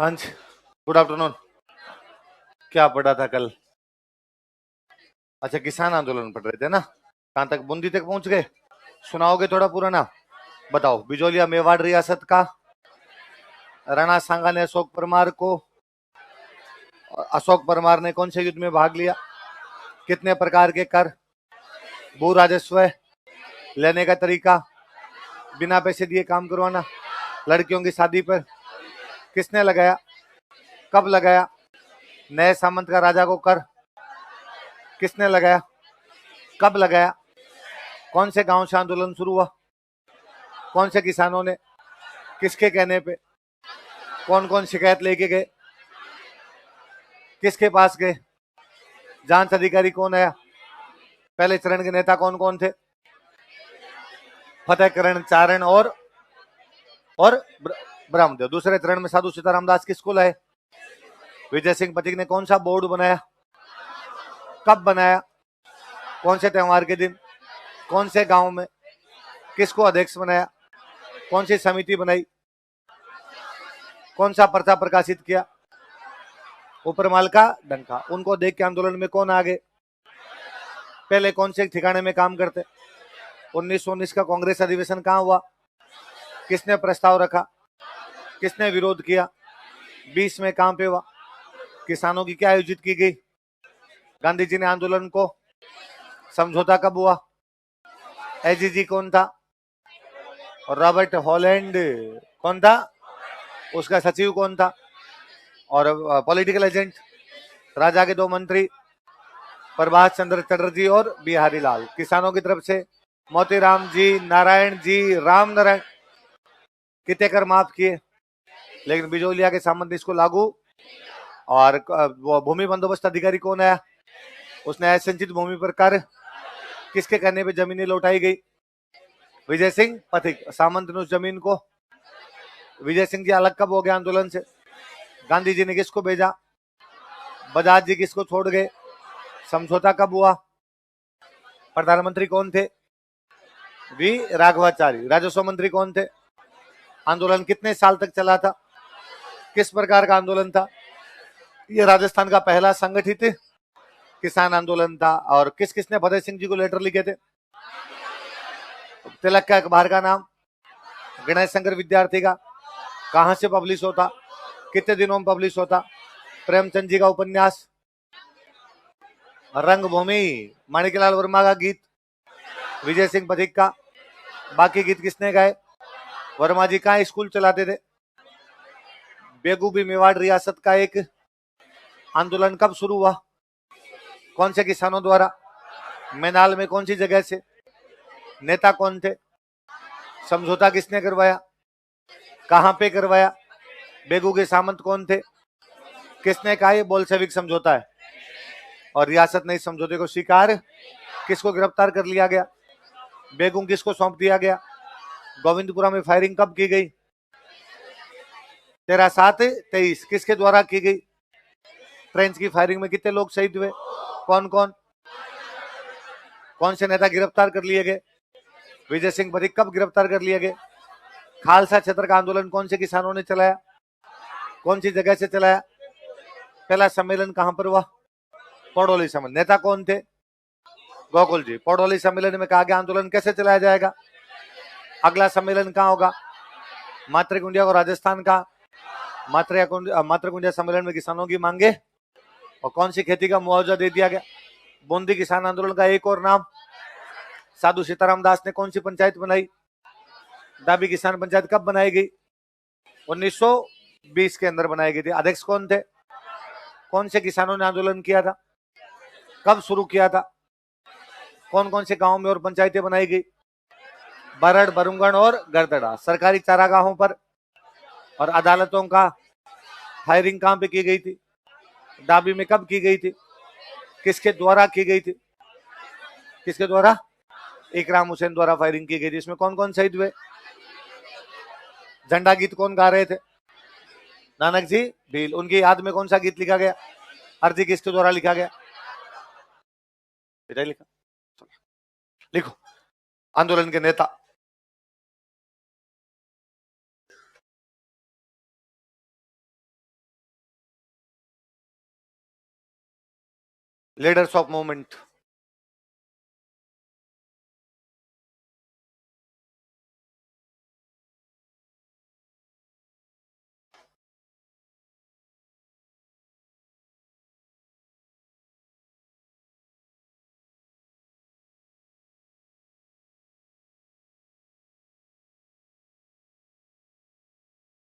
हाँ जी, good afternoon. क्या पढ़ा था कल? अच्छा, किसान आंदोलन पढ़ रहे थे ना? कहाँ तक, बूंदी तक पहुंच गए? सुनाओगे थोड़ा पुराना? बताओ। बिजोलिया मेवाड़ रियासत का, राणा सांगा ने अशोक परमार को, अशोक परमार ने कौन से युद्ध में भाग लिया? कितने प्रकार के कर, भू राजस्व, लेने का तरीका, बिना पैसे दिए काम करवाना, लड़कियों की शादी पर किसने लगाया, कब लगाया, नए सामंत का राजा को कर किसने लगाया, कब लगाया, कौन से गांव से आंदोलन शुरू हुआ, कौन से किसानों ने, किसके कहने पे, कौन कौन शिकायत लेके गए, किसके पास गए, जांच अधिकारी कौन आया, पहले चरण के नेता कौन कौन थे, फतेहकरण चारण और ब्रह्मदेव। दूसरे चरण में साधु सीताराम दास किसको लाए? विजय सिंह पथिक ने कौन सा बोर्ड बनाया, कब बनाया, कौन से त्योहार के दिन, कौन से गांव में, किसको अध्यक्ष बनाया, कौन सी समिति बनाई, कौन सा पर्चा प्रकाशित किया, उपरमाल का डंका। उनको देख के आंदोलन में कौन आ गए? पहले कौन से ठिकाने में काम करते? 1919 का कांग्रेस अधिवेशन कहाँ हुआ? किसने प्रस्ताव रखा, किसने विरोध किया, 20 में कहां पे हुआ, किसानों की क्या आयोजित की गई, गांधी जी ने आंदोलन को समझौता कब हुआ, एजीजी कौन था, और रॉबर्ट हॉलैंड कौन था, उसका सचिव कौन था, और पॉलिटिकल एजेंट राजा के 2 मंत्री प्रभाष चंद्र चटर्जी और बिहारी लाल। किसानों की तरफ से मोतीराम जी, नारायण जी, राम नारायण, कितने कर माफ किए, लेकिन बिजोलिया के सामंत इसको लागू। और भूमि बंदोबस्त अधिकारी कौन है? उसने संचित भूमि पर कर किसके कहने पे जमीनें लौटाई गई? विजय सिंह पथिक। सामंत ने उस जमीन को, विजय सिंह जी अलग कब हो गए आंदोलन से? गांधी जी ने किसको भेजा? बजाज जी किसको छोड़ गए? समझौता कब हुआ? प्रधानमंत्री कौन थे? वी राघवाचारी। राजस्व मंत्री कौन थे? आंदोलन कितने साल तक चला था? किस प्रकार का आंदोलन था? यह राजस्थान का पहला संगठित किसान आंदोलन था। और किस किसने फतेह सिंह जी को लेटर लिखे थे? तिलक का अखबार का नाम, गणेश शंकर विद्यार्थी का, कहां से पब्लिश होता, कितने दिनों में पब्लिश होता? प्रेमचंद जी का उपन्यास, रंगभूमि माणिकलाल वर्मा का गीत, विजय सिंह पथिक का। बाकी गीत किसने गाए? वर्मा जी कहाँ स्कूल चलाते थे? बेगूबी मेवाड़ रियासत का एक आंदोलन कब शुरू हुआ, कौन से किसानों द्वारा, मैनाल में कौन सी जगह से, नेता कौन थे, समझौता किसने करवाया, कहां पे करवाया, बेगू के सामंत कौन थे, किसने कहा ये बोल्शेविक समझौता है, और रियासत ने इस समझौते को स्वीकार, किसको गिरफ्तार कर लिया गया, बेगू किसको सौंप दिया गया, गोविंदपुरा में फायरिंग कब की गई? 13/7/23 किसके द्वारा की गई? ट्रेंच की फायरिंग में कितने लोग शहीद हुए, कौन कौन, कौन से नेता गिरफ्तार कर लिए गए? विजय सिंह पथिक कब गिरफ्तार कर लिए गए? खालसा क्षेत्र का आंदोलन कौन से किसानों ने चलाया, कौन सी जगह से चलाया? पहला सम्मेलन कहां पर हुआ? पौड़ोली सम्मेलन। नेता कौन थे? गोकुल जी। पौड़ोली सम्मेलन में कहा गया आंदोलन कैसे चलाया जाएगा? अगला सम्मेलन कहां होगा? मातृकुंडिया को राजस्थान का। मातृकुंडिया सम्मेलन में किसानों की मांगे और कौन सी खेती का मुआवजा दे दिया गया? बूंदी किसान आंदोलन का एक और नाम, साधु सीताराम दास ने कौन सी पंचायत बनाई? डाबी किसान पंचायत कब बनाई गई? 1920 के अंदर बनाई गई थी। अध्यक्ष कौन थे? कौन से किसानों ने आंदोलन किया था, कब शुरू किया था, कौन कौन से गांव में और पंचायतें बनाई गई? बरड़, बरुंगण और गरदड़ा। सरकारी चारागाहों पर और अदालतों का फायरिंग कहां पे की गई थी? डाबी में कब की गई थी? किसके द्वारा की गई थी? किसके द्वारा? इकराम हुसैन द्वारा फायरिंग की गई थी। इसमें कौन कौन शहीद हुए? झंडा गीत कौन गा रहे थे? नानक जी भील। उनकी याद में कौन सा गीत लिखा गया? अर्जी किसके द्वारा लिखा गया? लिखा, लिखो। आंदोलन के नेता leaders of movement,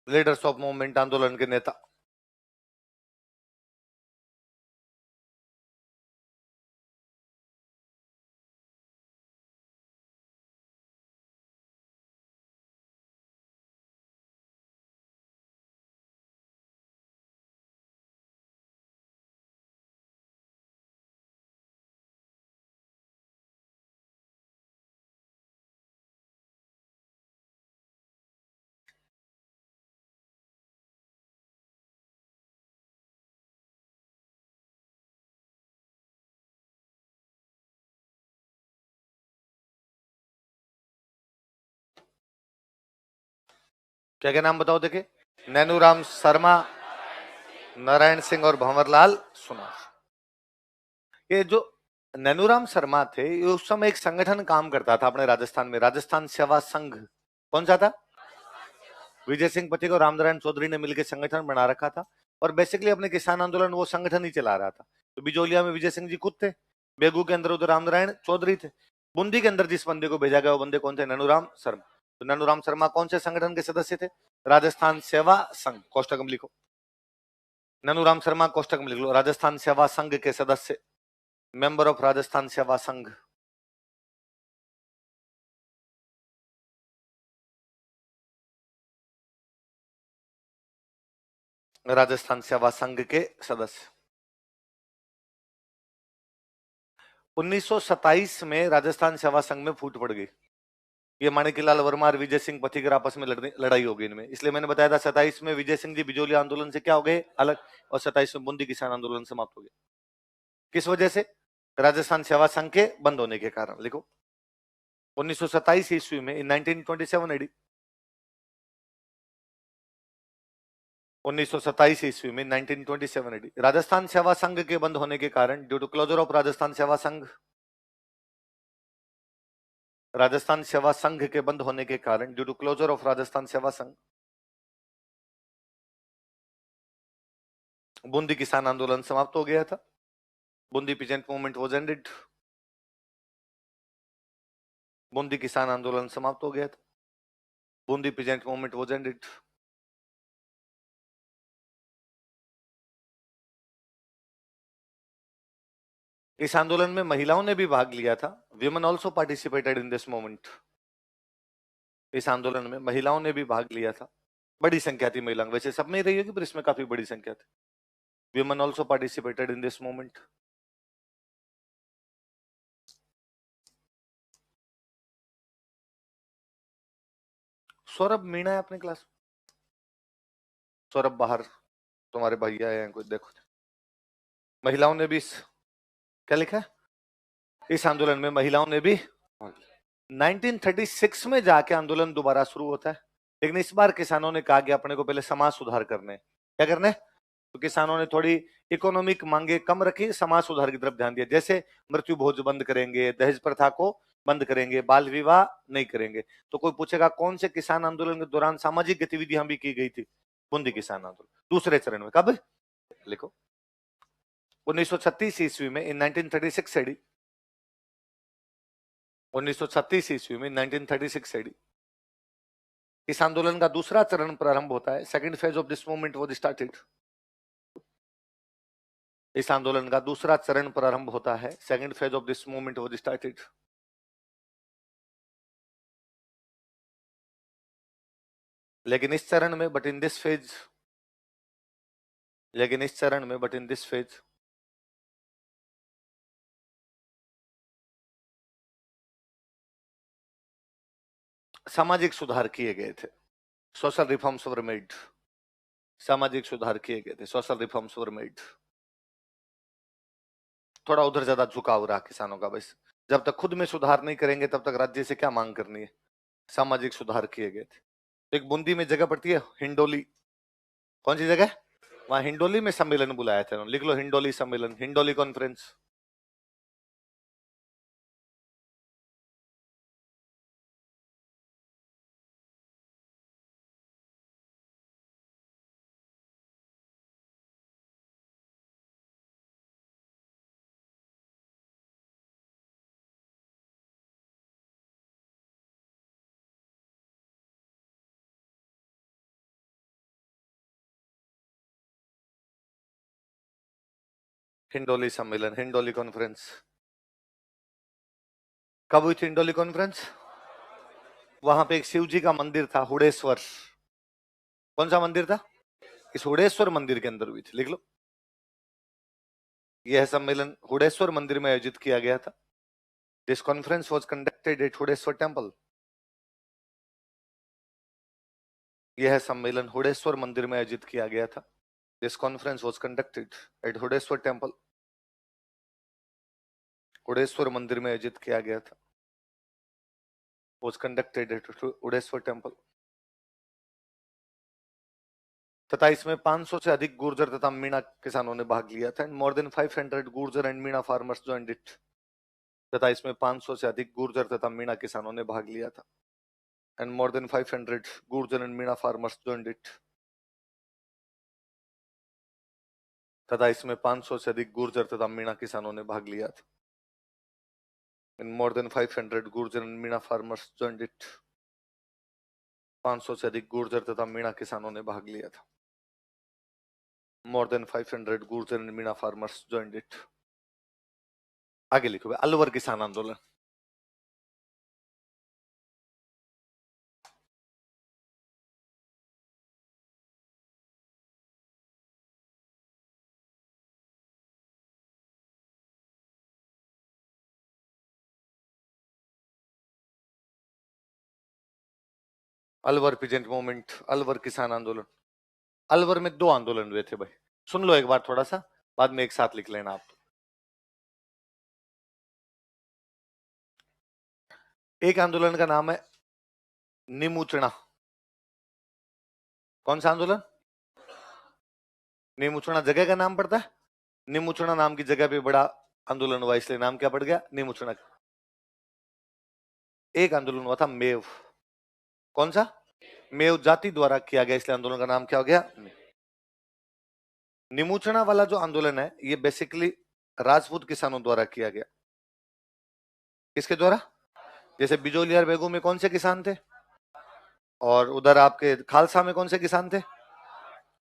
leaders of movement आंदोलन के नेता, क्या क्या नाम बताओ देखे? नैनूराम शर्मा, नारायण सिंह और भंवरलाल सुनार। ये जो नैनूराम शर्मा थे, ये उस समय एक संगठन काम करता था अपने राजस्थान में, राजस्थान सेवा संघ। कौन सा था? विजय सिंह पथिक और रामनारायण चौधरी ने मिलकर संगठन बना रखा था और बेसिकली अपने किसान आंदोलन वो संगठन ही चला रहा था। तो बिजोलिया में विजय सिंह जी खुद थे, बेगू के अंदर उधर रामनारायण चौधरी थे, बूंदी के अंदर जिस बंदे को भेजा गया वो बंदे कौन थे? नैनूराम शर्मा। तो नैनूराम शर्मा कौन से संगठन के सदस्य थे? राजस्थान सेवा संघ। कोष्टक में लिखो, नैनूराम शर्मा कोष्टक में लिख लो, राजस्थान सेवा संघ के सदस्य, मेंबर ऑफ राजस्थान सेवा संघ। राजस्थान सेवा संघ के सदस्य। 1927 में राजस्थान सेवा संघ में फूट पड़ गई। ये माणिकलाल वर्मा और विजय सिंह पथिकर आपस में लड़ाई हो गई इनमें, इसलिए मैंने बताया था 27 में विजय सिंह जी बिजोलिया आंदोलन से क्या हो गए? अलग, और 27 में बूंदी किसान आंदोलन समाप्त हो गया। किस वजह से? राजस्थान सेवा संघ के बंद होने के कारण। लिखो, 1927 ईस्वी में, इन 1927 एडी, 1927 ईस्वी में, 1927 एडी, राजस्थान सेवा संघ के बंद होने के कारण, due to closure of Rajasthan Seva Sangh, Rajasthan Seva संघ के बंद होने के कारण, due to closure of Rajasthan Seva Sangh, Bundi किसान आंदोलन समाप्त हो गया था। Bundi peasant movement was ended. Bundi किसान आंदोलन समाप्त हो गया था। Bundi peasant movement was ended. इस आंदोलन में महिलाओं ने भी भाग लिया था। Women also participated in this movement. इस आंदोलन में महिलाओं ने भी भाग लिया था, बड़ी संख्या थी महिलाओं, वैसे सब में ही रही होगी पर इसमें काफी बड़ी संख्या थी। Women also participated in this movement. Saurabh Meena है अपने क्लास? सौरभ बाहर, तुम्हारे भैया हैं कोई, देखो। महिलाओं ने भी क्या लिखा है? इस आंदोलन में महिलाओं ने भी 1936 में जाके आंदोलन दोबारा शुरू होता है, लेकिन इस बार किसानों ने कहा कि अपने को पहले समाज सुधार करने। क्या करने? तो किसानों ने थोड़ी इकोनॉमिक मांगे कम रखी, समाज सुधार की तरफ ध्यान दिया, जैसे मृत्यु भोज बंद करेंगे, दहेज प्रथा को बंद करेंगे, बाल विवाह नहीं करेंगे। तो कोई पूछेगा कौन से किसान आंदोलन के दौरान सामाजिक गतिविधियां भी की गई थी? बूंदी किसान आंदोलन दूसरे चरण में। कब? लिखो, 1936 ईस्वी में, इन 1936 एडी, 1936 ईस्वी में, 1936 एडी, इस आंदोलन का दूसरा चरण प्रारंभ होता है। Second phase of this movement was started. इस आंदोलन का दूसरा चरण प्रारंभ होता है। Second phase of this movement was started. लेकिन इस चरण में, बट इन दिस फेज, लेकिन इस चरण में, बट इन दिस फेज, सामाजिक सुधार किए गए थे। Social reforms were made. सामाजिक सुधार किए गए थे, सोशल रिफॉर्म्स वर मेड। थोड़ा उधर ज्यादा झुकाव रहा किसानों का, बस जब तक खुद में सुधार नहीं करेंगे तब तक राज्य से क्या मांग करनी है। सामाजिक सुधार किए गए थे। तो एक बूंदी में जगह पड़ती है हिंडोली। कौन सी जगह? वहां हिंडोली में सम्मेलन बुलाया था, लिख लो हिंडोली सम्मेलन, हिंडोली कॉन्फ्रेंस। हिंडोली सम्मेलन, हिंडोली कॉन्फ्रेंस। कब हुई थी हिंडोली कॉन्फ्रेंस? वहां पे एक शिव जी का मंदिर था, हुडेश्वर। कौन सा मंदिर था? इस हुडेश्वर मंदिर के अंदर हुई थी, लिख लो। यह सम्मेलन हुडेश्वर मंदिर में आयोजित किया गया था। This conference was conducted at Hudeshwar temple. यह सम्मेलन हुडेश्वर मंदिर में आयोजित किया गया था। This conference was conducted at Hudeshwar temple. Hudeshwar मंदिर में आयोजित किया गया था। Was conducted at Hudeshwar temple. तथा इसमें 500 से अधिक गुर्जर तथा मीणा किसानों ने भाग लिया था। More than 500 Gurjar and Meena farmers joined it. तथा इसमें 500 से अधिक गुर्जर तथा मीणा किसानों ने भाग लिया था। And more than 500 Gurjar and Meena farmers joined it. तथा इसमें 500 से अधिक गुर्जर तथा मीणा किसानों ने भाग लिया था। And more than 500 Gurjar and Meena farmers joined it. 500 से अधिक गुर्जर तथा मीणा किसानों ने भाग लिया था। More than 500 Gurjar and Meena farmers joined it. आगे लिखो भाई, अलवर किसान आंदोलन। अलवर पीजेंट मूवमेंट, अलवर किसान आंदोलन। अलवर में 2 आंदोलन हुए थे भाई, सुन लो एक बार थोड़ा सा, बाद में एक साथ लिख लेना आप। एक आंदोलन का नाम है निमुचना। कौन सा आंदोलन? निमुचना जगह का नाम पड़ता है। निमुचना नाम की जगह पे बड़ा आंदोलन हुआ, इसलिए नाम क्या पड़ गया? निमुचना। एक आंदोलन हुआ था मेव। कौन सा? मेव जाति द्वारा किया गया, इसलिए आंदोलन का नाम क्या हो गया? निमुचना वाला जो आंदोलन है ये बेसिकली राजपूत किसानों द्वारा किया गया। किसके द्वारा? जैसे बिजोलियार बेगू में कौन से किसान थे, और उधर आपके खालसा में कौन से किसान थे,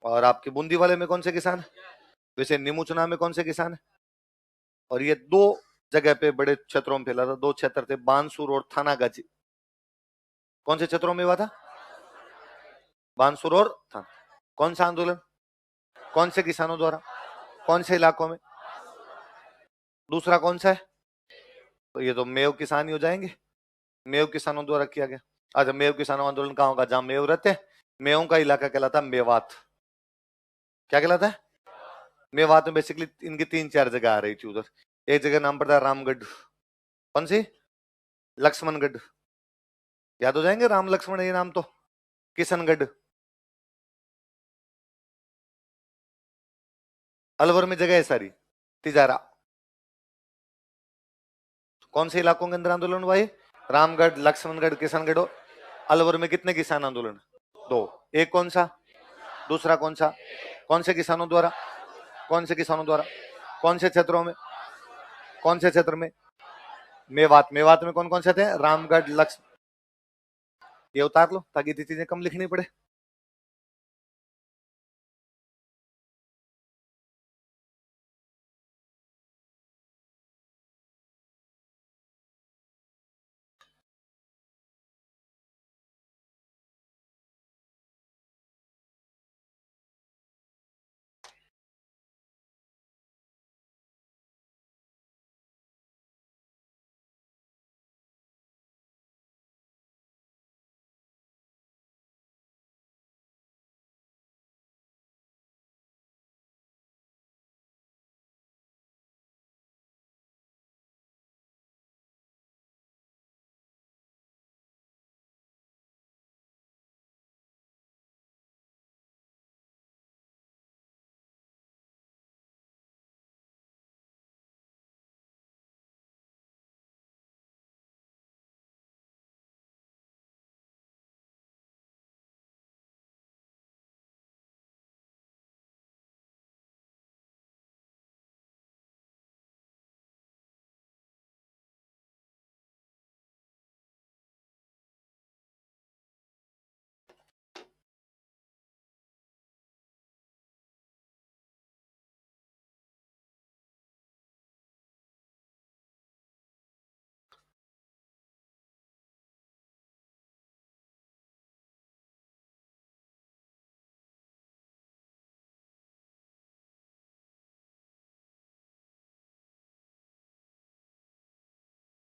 और आपके बूंदी वाले में कौन से किसान, वैसे निमुचना में कौन से किसान है। और ये 2 जगह पे बड़े क्षेत्रों में फैला था। 2 क्षेत्र थे, बानसूर और थानागाजी। कौन से क्षेत्रों में हुआ था? बानसूर और थाना। कौन सा आंदोलन? कौन से किसानों द्वारा? कौन से इलाकों में? दूसरा कौन सा है? तो ये तो मेव किसान ही हो जाएंगे। मेव किसानों द्वारा किया गया। अच्छा, मेव किसानों आंदोलन कहाँ होगा? जहां मेव रहते हैं। मेवों का इलाका कहलाता है मेवात। क्या कहलाता है? मेवात में बेसिकली इनकी 3-4 जगह आ रही थी उधर। एक जगह नाम पड़ता है रामगढ़। कौन सी? लक्ष्मणगढ़। याद हो जाएंगे राम लक्ष्मण ये नाम तो। किशनगढ़। अलवर में जगह है सारी। तिजारा। कौन से इलाकों के अंदर आंदोलन हुआ है? रामगढ़, लक्ष्मणगढ़, किशनगढ़। अलवर में कितने किसान आंदोलन? 2। एक कौन सा? दूसरा कौन सा? कौन से किसानों द्वारा? कौन से किसानों द्वारा? कौन से क्षेत्रों में? कौन से क्षेत्र में? मेवात। मेवात में कौन कौन से थे? रामगढ़, लक्ष्मण। ये उतार लो ताकि इतनी चीजें कम लिखनी पड़े।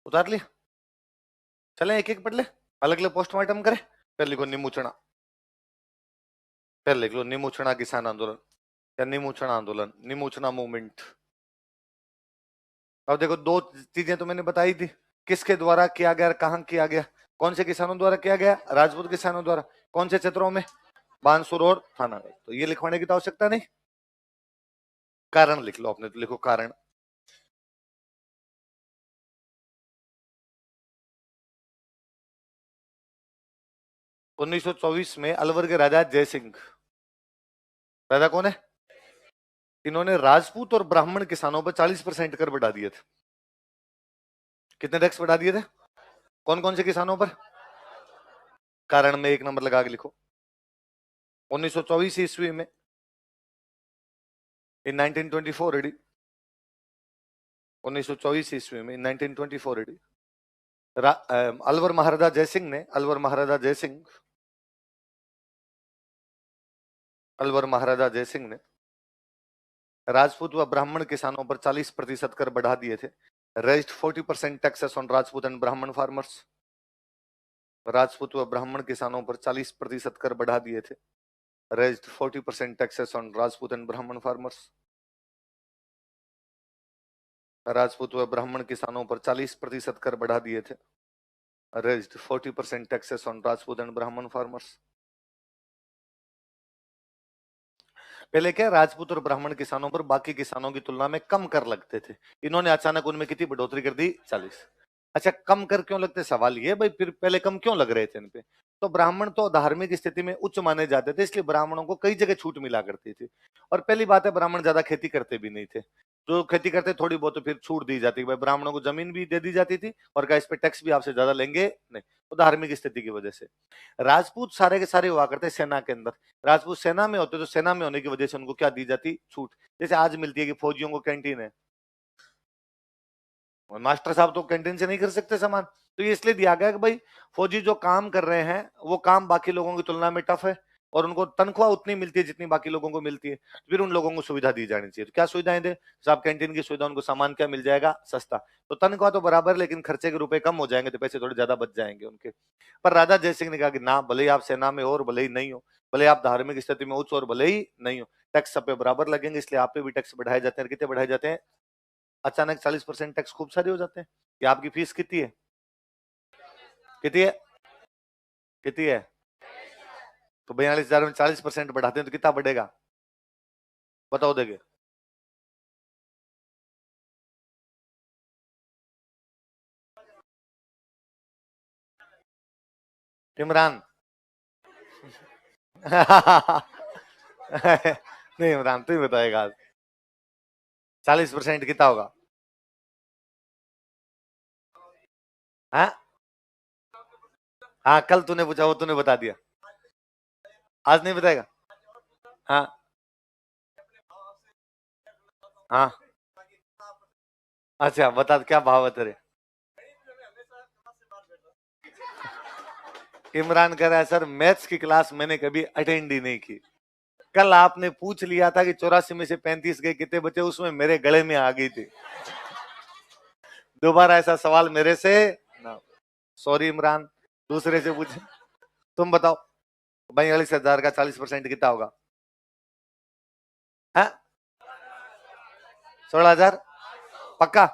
उतार लिया, चले एक एक पढ़ ले, अलग अलग पोस्टमार्टम करे। फिर लिखो निमुचना, फिर लिख लो निमुचना किसान आंदोलन या निमुचना आंदोलन, निमुचना मूवमेंट। अब देखो दो चीजें तो मैंने बताई थी, किसके द्वारा किया गया, कहां किया गया, कौन से किसानों द्वारा किया गया, राजपूत किसानों द्वारा, कौन से क्षेत्रों में, बानसूर और थानागढ़। तो ये लिखवाने की तो आवश्यकता नहीं, कारण लिख लो अपने, तो लिखो कारण। उन्नीस सौ चौबीस में अलवर के राजा जयसिंह, राजा कौन है, इन्होंने राजपूत और ब्राह्मण किसानों पर 40% कर बढ़ा दिए थे। कितने टैक्स बढ़ा दिए थे, कौन कौन से किसानों पर, कारण में एक नंबर लगा के लिखो। 1924 ईस्वी में, इन 1924 रेडी, 1924 ईस्वी में, इन 1924 रेडी, अलवर महाराजा जयसिंह ने, अलवर महाराजा जयसिंह, अलवर महाराजा जयसिंह ने राजपूत व ब्राह्मण किसानों पर 40% कर बढ़ा दिए थे। Raised 40% taxes on Rajput and ब्राह्मण फार्मर्स, राजपूत व ब्राह्मण किसानों पर 40% कर बढ़ा दिए थे। Raised 40% taxes on Rajput and ब्राह्मण फार्मर्स, राजपूत व ब्राह्मण किसानों पर 40% कर बढ़ा दिए थे। Raised 40% taxes on Rajput and ब्राह्मण फार्मर्स। पहले क्या, राजपूत और ब्राह्मण किसानों पर बाकी किसानों की तुलना में कम कर लगते थे, इन्होंने अचानक उनमें कितनी बढ़ोतरी कर दी, 40। अच्छा कम कर क्यों लगते, सवाल ये भाई, फिर पहले कम क्यों लग रहे थे इन पे, तो ब्राह्मण तो धार्मिक स्थिति में उच्च माने जाते थे, इसलिए ब्राह्मणों को कई जगह छूट मिला करती थी। और पहली बात है, ब्राह्मण ज्यादा खेती करते भी नहीं थे, जो खेती करते थोड़ी बहुत तो फिर छूट दी जाती, भाई ब्राह्मणों को जमीन भी दे दी जाती थी और क्या इस पे टैक्स भी आपसे ज्यादा लेंगे नहीं, तो धार्मिक स्थिति की वजह से। राजपूत सारे के सारे हुआ करते सेना के अंदर, राजपूत सेना में होते तो सेना में होने की वजह से उनको क्या दी जाती, छूट। जैसे आज मिलती है कि फौजियों को कैंटीन है, मास्टर साहब तो कैंटीन से नहीं कर सकते सामान, तो ये इसलिए दिया गया कि भाई फौजी जो काम कर रहे हैं वो काम बाकी लोगों की तुलना में टफ है और उनको तनख्वाह उतनी मिलती है जितनी बाकी लोगों को मिलती है, फिर उन लोगों को सुविधा दी जानी चाहिए। तो क्या सुविधाएं दे साहब, कैंटीन की सुविधा, उनको सामान क्या मिल जाएगा, सस्ता, तो तनख्वाह तो बराबर लेकिन खर्चे के रुपए कम हो जाएंगे, तो पैसे थोड़े ज्यादा बच जाएंगे उनके। पर राजा जयसिंह ने कहा कि ना, भले ही आप सेना में हो और भले ही नहीं हो, भले आप धार्मिक स्थिति में उच्च और भले ही नहीं हो, टैक्स सब पे बराबर लगेंगे, इसलिए आप पे भी टैक्स बढ़ाए जाते हैं। कितने बढ़ाए जाते हैं, अचानक 40% टैक्स खूब सारे हो जाते हैं। कि आपकी फीस कितनी है, कितनी है, कितनी है, तो 42,000 में 40% बढ़ाते हैं तो कितना बढ़ेगा, बताओ देंगे। इमरान नहीं इमरान तू ही बताएगा, 40% कितना होगा, हाँ हाँ कल तूने पूछा वो तूने बता दिया, आज नहीं बताएगा, हाँ हाँ अच्छा बता क्या भाव है तेरे। इमरान कह रहा है सर मैथ्स की क्लास मैंने कभी अटेंड ही नहीं की, कल आपने पूछ लिया था कि 84 में से 35 गए कितने बचे, उसमें मेरे गले में आ गई थी, दोबारा ऐसा सवाल मेरे से ना, सॉरी इमरान, दूसरे से पूछे। तुम बताओ 42,000 का 40% कितना होगा, 16,000 पक्का,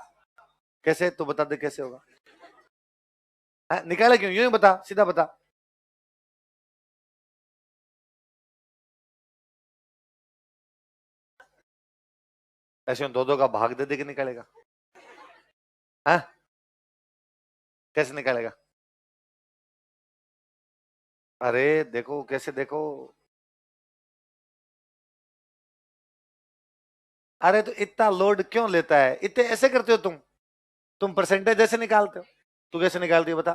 कैसे तो बता दे कैसे होगा, निकाले क्यों, यूं ही बता, सीधा बता। ऐसे दो दो का भाग दे दे के निकालेगा, हाँ कैसे निकालेगा, अरे देखो कैसे देखो, अरे तो इतना लोड क्यों लेता है, इतने ऐसे करते हो तुम परसेंटेज ऐसे निकालते हो, तू कैसे निकालती है बता,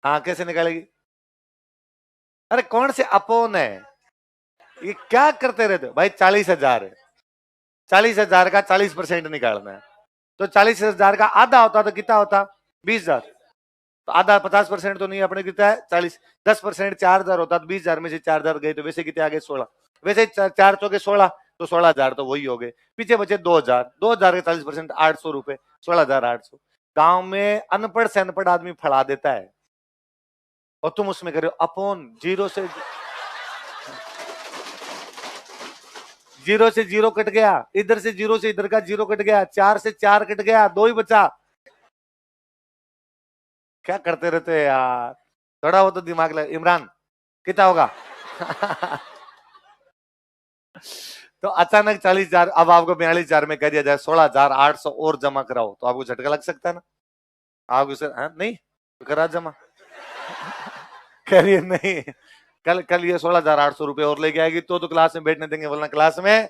हाँ कैसे निकालेगी, अरे कौन से अपोन है, ये क्या करते रहते हो भाई, 40,000 है, 40,000 का 40% निकालना है, तो 40,000 का आधा होता तो कितना होता, 20,000, तो आधा 50% तो नहीं, अपने कितना है 40, 10% 4,000 होता तो 20,000 में से 4,000 गए तो वैसे कितने आ गए 16, वैसे 4 चौके 16, तो 16,000 तो वही हो गए, पीछे बचे 2,000, 2,000 के 40% 800 रुपए, 16,800। गांव में अनपढ़ से अनपढ़ आदमी फड़ा देता है और तुम उसमें कर रहे हो अपॉन जीरो से जीरो कट गया, इधर से जीरो से इधर का जीरो कट गया, 4 से 4 कट गया, 2 ही बचा। क्या करते रहते हैं यार, थोड़ा हो तो दिमाग लगा। इमरान कितना होगा? तो अचानक 40,000, अब आपको 42,000 में कह दिया जाए 16,800 और जमा कराओ, तो आपको झटका लग सकता है ना? आप उसे नहीं तो करा जमा। कह रही है नहीं, कल कल ये 16,800 रुपए और लेके आएगी तो क्लास में बैठने देंगे, वरना क्लास में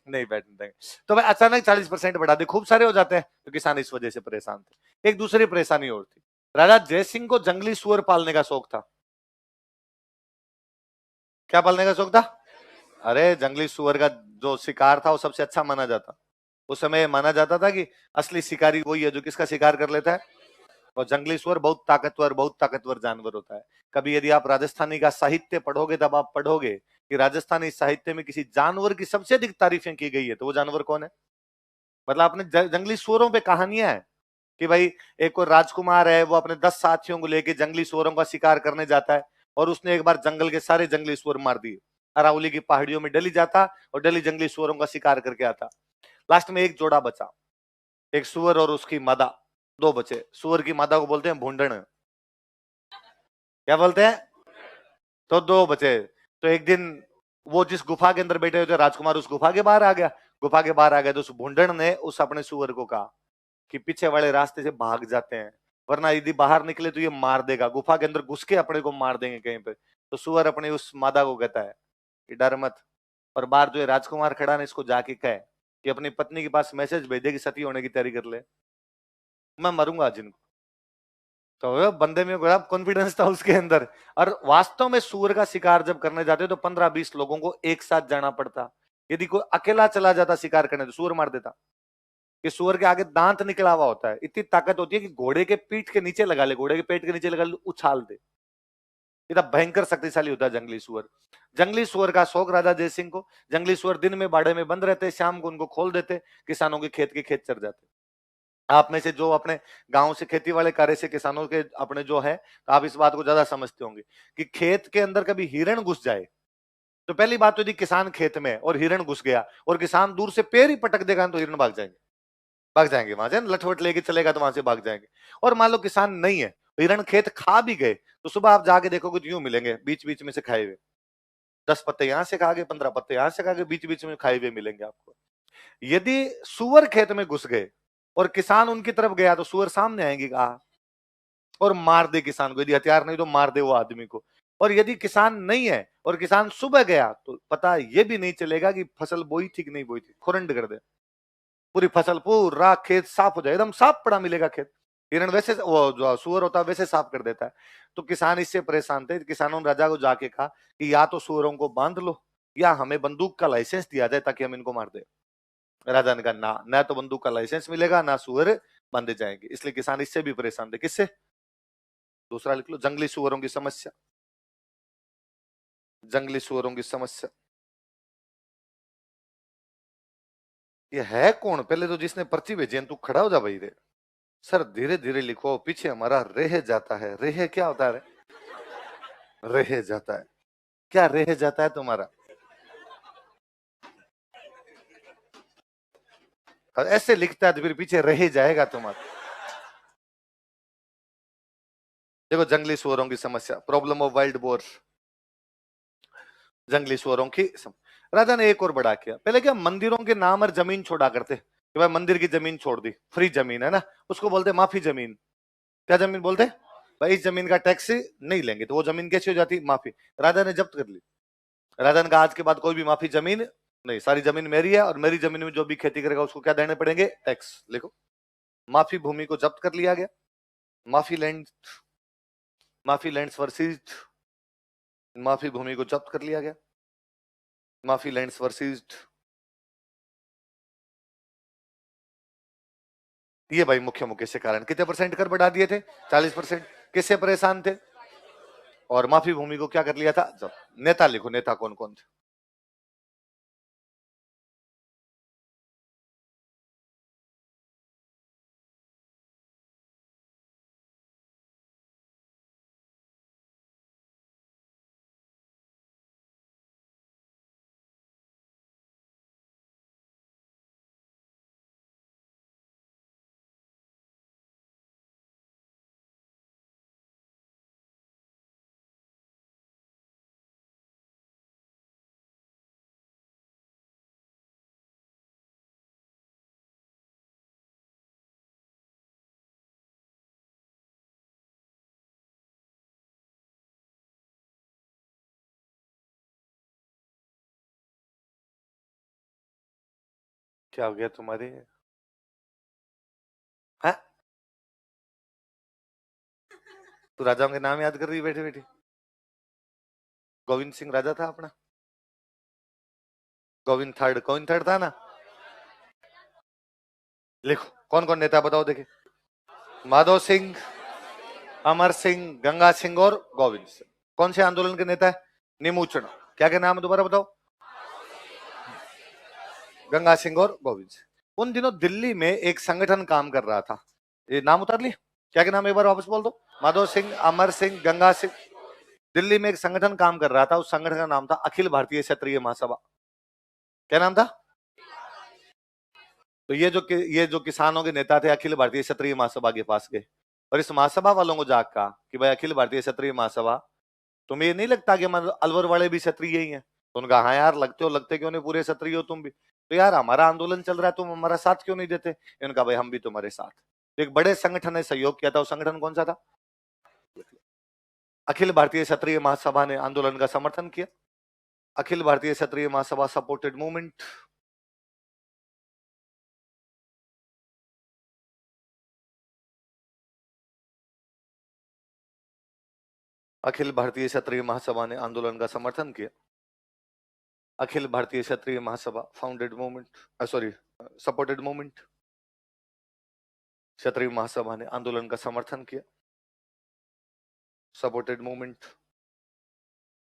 नहीं बैठने देंगे। तो भाई अचानक 40% बढ़ा दे, खूब सारे हो जाते हैं, तो किसान इस वजह से परेशान थे। एक दूसरी परेशानी और थी, राजा जयसिंह को जंगली सुअर पालने का शौक था। क्या पालने का शौक था? अरे जंगली सुअर का जो शिकार था वो सबसे अच्छा माना जाता। उस समय माना जाता था कि असली शिकारी वही है जो किसका शिकार कर लेता है। और जंगली सुअर बहुत ताकतवर जानवर होता है। कभी यदि आप राजस्थानी का साहित्य पढ़ोगे तब आप पढ़ोगे कि राजस्थानी साहित्य में किसी जानवर की सबसे अधिक तारीफें की गई है, तो वो जानवर कौन है? मतलब अपने जंगली सुअरों पे कहानियां है कि भाई एक कोई राजकुमार है, वो अपने 10 साथियों को लेके जंगली सुअरों का शिकार करने जाता है और उसने एक बार जंगल के सारे जंगली सुअर मार दिए। अरावली की पहाड़ियों में डेली जाता और डेली जंगली सुअरों का शिकार करके आता। लास्ट में एक जोड़ा बचा, एक सुअर और उसकी मादा, दो बचे। सुअर की मादा को बोलते हैं भूंडण। क्या बोलते हैं? तो दो बचे। तो एक दिन वो जिस गुफा के अंदर बैठे हुए थे राजकुमार, उस गुफा के बाहर आ गया। गुफा के बाहर आ गया तो उस भूंडण ने उस अपने सुअर को कहा कि पीछे वाले रास्ते से भाग जाते हैं, वरना यदि बाहर निकले तो ये मार देगा, गुफा के अंदर घुस के अपने को मार देंगे कहीं पे। तो सुअर अपनी उस मादा को कहता है कि डर मत, और बाहर जो राजकुमार खड़ा ने इसको जाके कहे कि अपनी पत्नी के पास मैसेज भेजे कि सती होने की तैयारी कर ले, मैं मरूंगा जिनको। तो बंदे में कॉन्फिडेंस था उसके अंदर। और वास्तव में सुअर का शिकार जब करने जाते तो 15-20 लोगों को एक साथ जाना पड़ता। यदि कोई अकेला चला जाता शिकार करने तो सुअर मार देता। कि सुअर के आगे दांत निकला हुआ होता है, इतनी ताकत होती है कि घोड़े के पीठ के नीचे लगा ले, घोड़े के पेट के नीचे लगा ले, उछाल दे। इतना भयंकर शक्तिशाली होता है जंगली सुअर। जंगली सुअर का शौक राजा जयसिंह को। जंगली सुअर दिन में बाड़े में बंद रहते, शाम को उनको खोल देते, किसानों के खेत चर जाते। आप में से जो अपने गांव से खेती वाले कार्य से किसानों के अपने जो है, तो आप इस बात को ज्यादा समझते होंगे कि खेत के अंदर कभी हिरण घुस जाए तो पहली बात तो यदि किसान खेत में और हिरण घुस गया और किसान दूर से पैर ही पटक देगा तो हिरण भाग जाएंगे वहां से, लठवट लेके चलेगा तो वहां से भाग जाएंगे। और मान लो किसान नहीं है, हिरण खेत खा भी गए तो सुबह आप जाके देखोगे तो यूं मिलेंगे बीच बीच में से खाए हुए, 10 पत्ते यहां से खा गए, 15 पत्ते यहां से खा गए, बीच बीच में खाए हुए मिलेंगे आपको। यदि सुअर खेत में घुस गए और किसान उनकी तरफ गया तो सुअर सामने आएंगी कहा और मार दे किसान को, यदि हथियार नहीं तो मार दे वो आदमी को। और यदि किसान नहीं है और किसान सुबह गया तो पता ये भी नहीं चलेगा कि फसल बोई थी कि नहीं बोई थी, खुरंड कर दे पूरी फसल, पूरा खेत साफ हो जाए, एकदम साफ पड़ा मिलेगा खेत। हिरण वैसे, वो जो सुअर होता है वैसे साफ कर देता है। तो किसान इससे परेशान थे, किसानों ने राजा को जाके कहा कि या तो सुअरों को बांध लो या हमें बंदूक का लाइसेंस दिया जाए ताकि हम इनको मार दे। राजा ने कहा ना, न तो बंदूक का लाइसेंस मिलेगा ना सुअर बांधे जाएंगे। इसलिए किसान इससे भी परेशान थे। किससे? दूसरा लिख लो, जंगली सुअरों की समस्या। जंगली सुअरों की समस्या। ये है कौन? पहले तो जिसने पर्ची भेजी तू खड़ा हो जा भाई रे। सर धीरे धीरे लिखो, पीछे हमारा रह जाता है। रह क्या होता है? रह जाता है। क्या रह जाता है तुम्हारा? ऐसे लिखता है तो फिर पीछे रह जाएगा तुम्हारा। देखो जंगली सुअरों की समस्या, प्रॉब्लम ऑफ वाइल्ड बोर। जंगली सुअरों की राजा ने एक और बड़ा किया। पहले क्या मंदिरों के नाम और जमीन छोड़ा करते कि भाई मंदिर की जमीन छोड़ दी, फ्री जमीन है ना, उसको बोलते माफी जमीन। क्या जमीन बोलते? भाई इस जमीन का टैक्स नहीं लेंगे, तो वो जमीन कैसी हो जाती? माफी। राजा ने जब्त कर ली। राजा ने कहा आज के बाद कोई भी माफी जमीन नहीं, सारी जमीन मेरी है और मेरी जमीन में जो भी खेती करेगा उसको क्या देने पड़ेंगे? टैक्स। लिखो, माफी भूमि को जब्त कर लिया गया। माफी लैंड्स वर सीज्ड। माफी भूमि को जब्त कर लिया गया। माफी लैंड्स वर सीज्ड। ये भाई मुख्य मुख्य से कारण। कितने परसेंट कर बढ़ा दिए थे? 40%। किससे परेशान थे? और माफी भूमि को क्या कर लिया था? जब नेता लिखो, नेता कौन कौन थे? क्या हो गया तुम्हारे? है तू राजाओं के नाम याद कर रही बैठे बैठे? गोविंद सिंह राजा था अपना। गोविंद थर्ड था ना। लिखो कौन कौन नेता बताओ देखे। माधव सिंह, अमर सिंह, गंगा सिंह और गोविंद सिंह। कौन से आंदोलन के नेता है? निमूचना। क्या क्या नाम है दोबारा बताओ? गंगा सिंह और गोविंद सिंह। उन दिनों दिल्ली में एक संगठन काम कर रहा था। ये नाम उतार लिया? क्या क्या नाम एक बार वापस बोल दो। माधव सिंह, अमर सिंह, गंगा सिंह। दिल्ली में एक संगठन काम कर रहा था, उस संगठन का नाम था अखिल भारतीय क्षत्रिय महासभा। क्या नाम था? तो ये जो किसानों के नेता थे अखिल भारतीय क्षत्रिय महासभा के पास गए और इस महासभा वालों को जाग कहा कि भाई अखिल भारतीय क्षत्रिय महासभा, तुम्हें ये नहीं लगता कि हमारे अलवर वाले भी क्षत्रिय ही हैं? तो उनका हाँ यार लगते हो, लगते क्यों नहीं, पूरे क्षत्रिय हो तुम भी। तो यार हमारा आंदोलन चल रहा है, तुम हमारा साथ क्यों नहीं देते? इनका भाई हम भी तुम्हारे साथ। तो एक बड़े संगठन ने सहयोग किया था, उस संगठन कौन सा था? अखिल भारतीय क्षत्रिय महासभा ने आंदोलन का समर्थन किया। अखिल भारतीय क्षत्रिय महासभा सपोर्टेड मूवमेंट। अखिल भारतीय क्षत्रिय महासभा ने आंदोलन का समर्थन किया। Akhil Bharatiya Kshatriya Mahasabha founded movement, sorry supported movement. Kshatriya Mahasabha ने आंदोलन का समर्थन किया, सपोर्टेड मूवमेंट।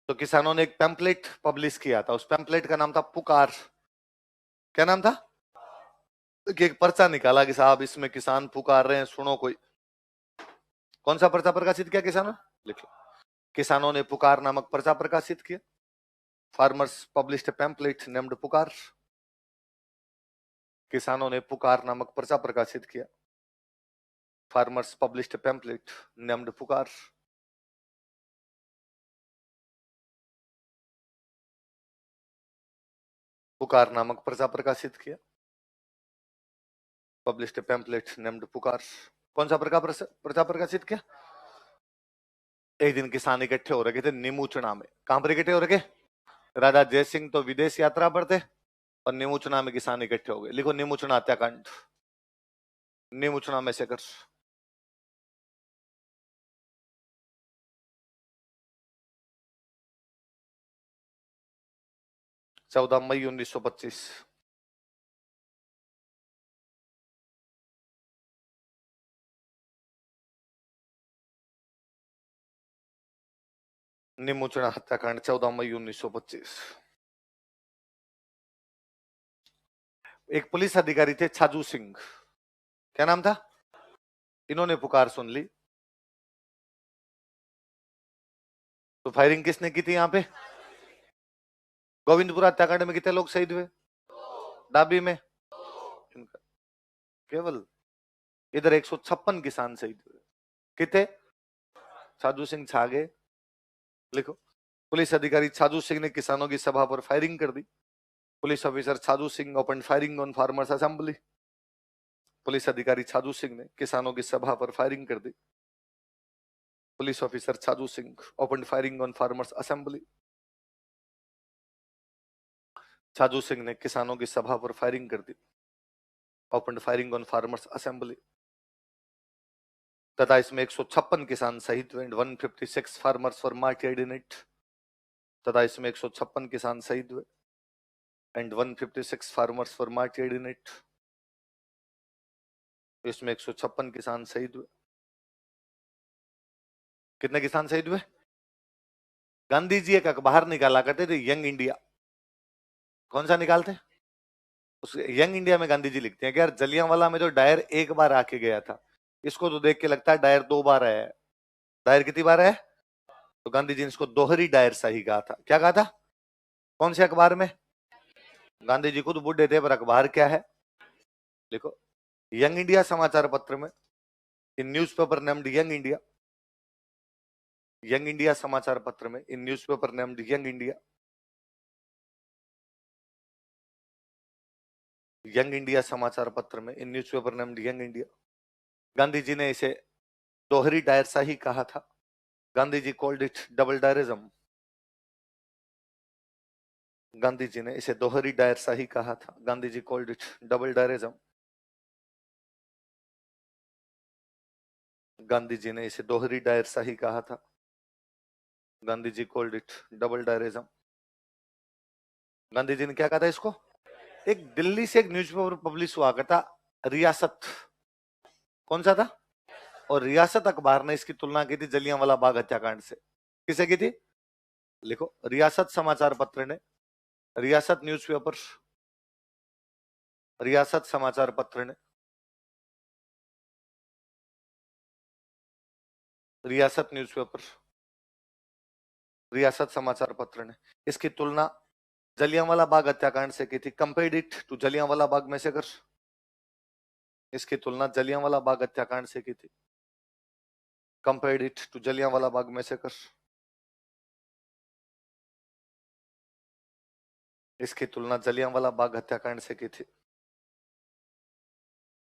तो किसानों ने एक पैम्पलेट पब्लिश किया था, उस पैम्पलेट का नाम था पुकार। क्या नाम था? कि एक पर्चा निकाला कि साहब इसमें किसान पुकार रहे हैं, सुनो कोई। कौन सा पर्चा प्रकाशित किया किसानों? लिखो, किसानों ने पुकार नामक पर्चा प्रकाशित किया। फार्मर्स पब्लिश्ड पैम्पलेट नेम्ड पुकार। किसानों ने पुकार नामक पर्चा प्रकाशित किया। फार्मर्स पब्लिश्ड पैम्पलेट नेम्ड पुकार। पुकार नामक पर्चा प्रकाशित किया। पब्लिश्ड पैम्पलेट नेम्ड पुकार। कौन सा पर्चा प्रकाशित किया? एक दिन किसान इकट्ठे हो रखे थे निमूचना में। कहां पर इकट्ठे हो रखे? राजा जयसिंह तो विदेश यात्रा पर थे और निमूचना में किसान इकट्ठे हो गए। लिखो निमूचना हत्याकांड। निमूचना में से कर 14 मई 1925। निमूचना हत्याकांड 14 मई 1925। एक पुलिस अधिकारी थे छाजू सिंह। क्या नाम था? इन्होंने पुकार सुन ली तो फायरिंग किसने की थी यहाँ पे? गोविंदपुरा हत्याकांड में कितने लोग शहीद हुए? डाबी में केवल इधर 156 किसान शहीद हुए। कितने? साधु सिंह छागे। लिखो, पुलिस अधिकारी साधु सिंह ने किसानों की सभा पर फायरिंग कर दी। Police officer Sadhu Singh open firing on farmers assembly. Police अधिकारी साधु सिंह ने किसानों की सभा पर फायरिंग कर दी। Police officer Sadhu Singh open firing on farmers assembly. Sadhu Singh ने किसानों की सभा पर फायरिंग कर दी। Open firing on farmers assembly. तथा इसमें 156 किसान शहीद हुए and 156 farmers for martyred in it. तथा इसमें 156 किसान शहीद हुए and 156 farmers for martyred in it. इसमें 156 किसान शहीद हुए। कितने किसान शहीद हुए? गांधी जी एक अखबार निकाला करते थे यंग इंडिया। कौन सा निकालते? उस यंग इंडिया में गांधी जी लिखते हैं कि यार जलियांवाला में जो डायर एक बार आके गया था, इसको तो देख के लगता है डायर 2 बार आया है। डायर कितनी बार है? तो गांधी जी ने इसको दोहरी डायर सही कहा था। क्या कहा था? कौन से अखबार में? गांधी जी खुद बूढ़े थे पर अखबार क्या है? देखो, यंग इंडिया समाचार पत्र में, in newspaper named Young India. Young India समाचार पत्र में, in newspaper named Young India. Young India समाचार पत्र में, in newspaper named Young India. Gandhi ji ने इसे दोहरी डायर सही कहा था। Gandhi ji called it double Dyerism. Gandhi ji ने इसे दोहरी डायरशाही कहा था। Gandhi ji called it double Dyerism. Gandhi ji ने इसे दोहरी डायरशाही कहा था। Gandhi ji called it double Dyerism. Gandhi ji ने क्या कहा था इसको? एक दिल्ली से एक न्यूज़पेपर पब्लिश हुआ करता, रियासत, कौन सा था? और रियासत अखबार ने इसकी तुलना की थी जलियांवाला बाग हत्याकांड से। किसे की थी? लिखो, रियासत समाचार पत्र ने, रियासत न्यूज़पेपर, रियासत समाचार पत्र ने, रियासत न्यूज़पेपर, रियासत समाचार पत्र ने इसकी तुलना जलियांवाला बाग हत्याकांड से की थी। Compared it to Jallianwala Bagh massacre. इसकी तुलना जलियांवाला बाग हत्याकांड से की थी। Compared it to Jallianwala Bagh massacre. इसकी तुलना जलियांवाला बाग हत्याकांड से की थी।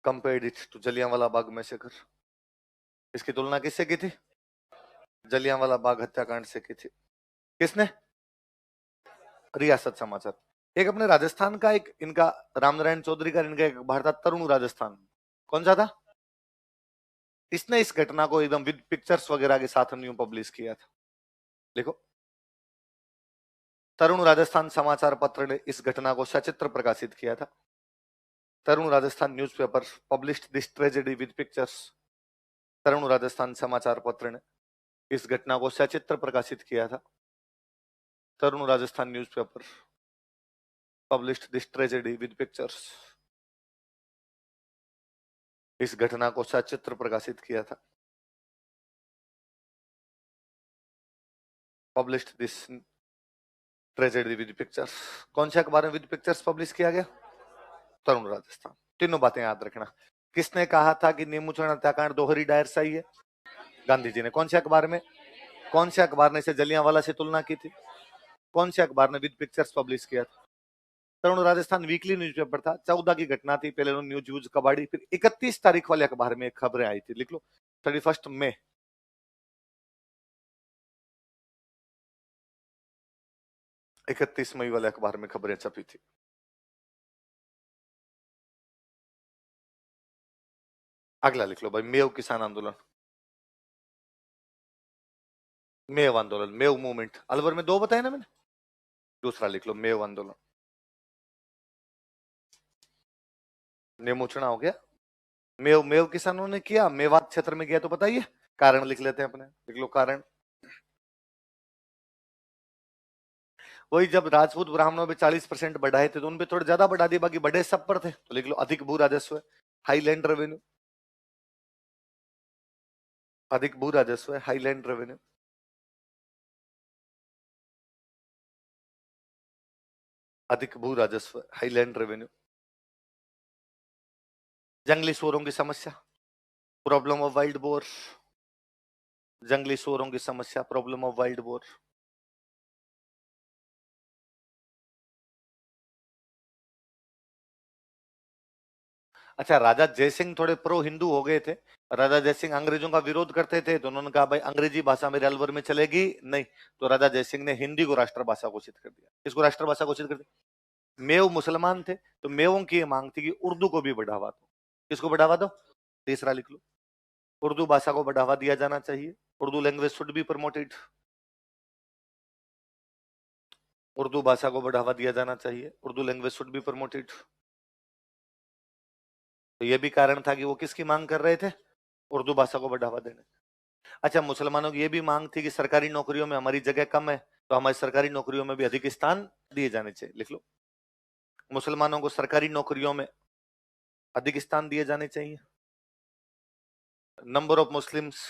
Compared it to Jallianwala Bagh massacre. इसकी तुलना किससे की थी? जलियांवाला बाग हत्याकांड से की थी। किसने? रियासत समाचार। एक अपने राजस्थान का एक इनका रामनारायण चौधरी का इनका एक अखबार था तरुण राजस्थान। कौन सा था? इसने इस घटना को एकदम विद पिक्चर्स वगैरह के साथ न्यू पब्लिश किया था। देखो, तरुण राजस्थान समाचार पत्र ने इस घटना को सचित्र प्रकाशित किया था। Tarun Rajasthan newspaper published this tragedy with pictures. Tarun Rajasthan समाचार पत्र ने इस घटना को सचित्र प्रकाशित किया था। Tarun Rajasthan newspaper published this tragedy with pictures. इस घटना को सचित्र प्रकाशित किया था। Published this tragedy with pictures. कौन से अखबार में विद पिक्चर्स पब्लिश किया गया? तरुण राजस्थान। तीनों बातें याद रखना। किसने कहा था कि नीमूचरण हत्याकांड दोहरी डायरशाही है? गांधी जी ने। कौन से अखबार में? कौन से अखबार ने इसे जलियांवाला से तुलना की थी? कौन से अखबार ने विद पिक्चर्स पब्लिश किया था? तरुण राजस्थान वीकली न्यूज़पेपर था। 14 की घटना थी। पहले न्यूज यूज कबाड़ी, फिर 31 तारीख वाले अखबार में खबरें आई थी। लिख लो, 31 मई। 31 मई वाले अखबार में खबरें छपी थी। अगला लिख लो भाई, मेव किसान आंदोलन, मेव आंदोलन, मेव मूवमेंट। अलवर में दो बताए ना मैंने। दूसरा लिख लो, मेव आंदोलन। नेमोचना हो गया। मेव, मेव किसानों ने किया, मेवात क्षेत्र में किया, तो बताइए कारण लिख लेते हैं अपने। लिख लो कारण। वही जब राजपूत ब्राह्मणों पे 40% बढ़ाए थे तो उन पे थोड़े ज्यादा बढ़ा दिए, बाकी बढ़े सब पर थे। तो लिख लो अधिक भू राजस्व, हाईलैंड रेवेन्यू। अधिक भू राजस्व, हाईलैंड रेवेन्यू। अधिक भू राजस्व, हाईलैंड रेवेन्यू। जंगली सूअरों की समस्या, प्रॉब्लम ऑफ वाइल्ड बोर। जंगली सूअरों की समस्या, प्रॉब्लम ऑफ वाइल्ड बोर। अच्छा, राजा जयसिंह थोड़े प्रो हिंदू हो गए थे। राजा जयसिंह अंग्रेजों का विरोध करते थे तो उन्होंने कहा भाई अंग्रेजी भाषा मेरे अलवर में चलेगी नहीं। तो राजा जयसिंह ने हिंदी को राष्ट्रभाषा घोषित कर दिया। किसको राष्ट्रभाषा घोषित कर दिया? मेव मुसलमान थे तो मेवों की ये मांग थी कि उर्दू को भी बढ़ावा दो। किसको बढ़ावा दो? तीसरा लिख लो, उर्दू भाषा को बढ़ावा दिया जाना चाहिए। Urdu language should be promoted. Urdu भाषा को बढ़ावा दिया जाना चाहिए। Urdu language should be promoted. तो यह भी कारण था कि वो किसकी मांग कर रहे थे? उर्दू भाषा को बढ़ावा देने। अच्छा, मुसलमानों की यह भी मांग थी कि सरकारी नौकरियों में हमारी जगह कम है तो हमारी सरकारी नौकरियों में भी अधिक स्थान दिए जाने चाहिए। लिख लो, मुसलमानों को सरकारी नौकरियों में अधिक स्थान दिए जाने चाहिए। Number of Muslims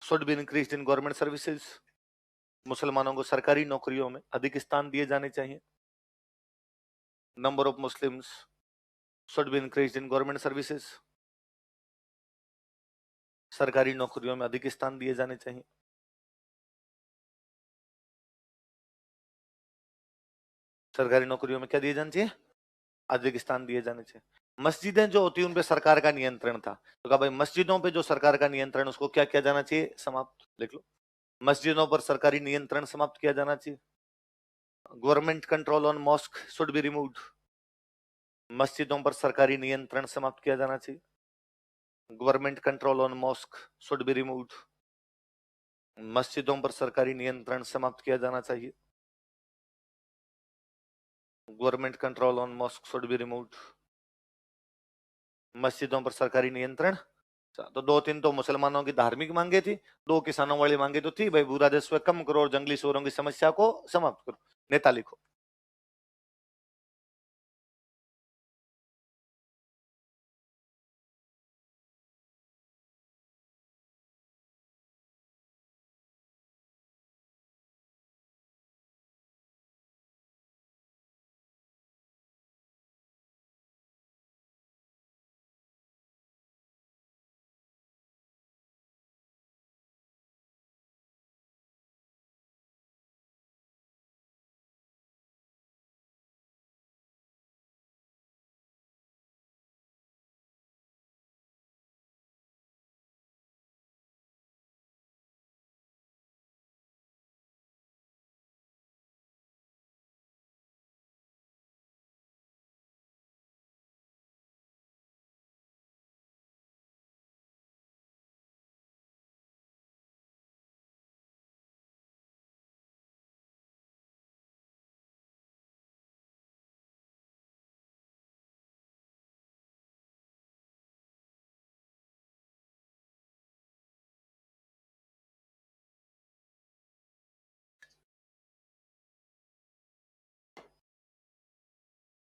should be increased in government services. मुसलमानों को सरकारी नौकरियों में अधिक स्थान दिए जाने चाहिए। Number of Muslims should be increased in government services. सरकारी नौकरियों में अधिक स्थान दिए जाने चाहिए। सरकारी नौकरियों में क्या दिए जाने चाहिए? अधिक स्थान दिए जाने चाहिए। मस्जिदें जो होती है उन पे सरकार का नियंत्रण था तो कहा भाई मस्जिदों पे जो सरकार का नियंत्रण उसको क्या किया जाना चाहिए? समाप्त। लिख लो, मस्जिदों पर सरकारी नियंत्रण समाप्त किया जाना चाहिए। Government control on mosque should be removed. मस्जिदों पर सरकारी नियंत्रण समाप्त किया जाना चाहिए। Government control on mosque should be removed. मस्जिदों पर सरकारी नियंत्रण समाप्त किया जाना चाहिए। Government control on mosque should be removed. मस्जिदों पर सरकारी नियंत्रण। तो दो तीन तो मुसलमानों की धार्मिक मांगे थी, दो किसानों वाली मांगे तो थी भाई भू राजस्व कम करो और जंगली सूअरों की समस्या को समाप्त करो। नेता लिखो।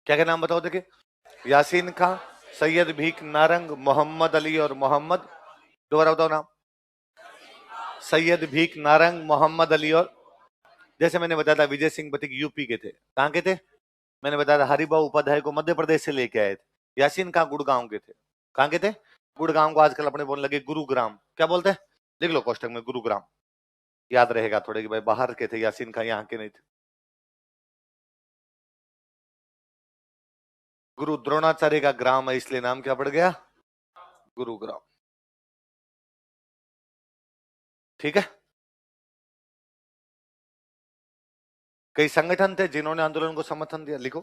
क्या क्या नाम बताओ देखिए। यासीन खां, सैयद भीख नारंग, मोहम्मद अली और मोहम्मद। दोबारा बताओ नाम। सैयद भीख नारंग, मोहम्मद अली और, जैसे मैंने बताया था विजय सिंह बतिक यूपी के थे। कहाँ के थे? मैंने बताया था हरिभाऊ उपाध्याय को मध्य प्रदेश से लेके आए थे। यासीन खां गुड़गांव के थे। कहाँ के थे? गुड़गांव को आजकल अपने बोलने लगे गुरुग्राम। क्या बोलते हैं? लिख लो कोष्टक में गुरुग्राम, याद रहेगा थोड़े कि भाई बाहर के थे यासीन खां, यहाँ के नहीं थे। गुरु द्रोणाचार्य का ग्राम है इसलिए नाम क्या पड़ गया? गुरुग्राम। ठीक है। कई संगठन थे जिन्होंने आंदोलन को समर्थन दिया, लिखो।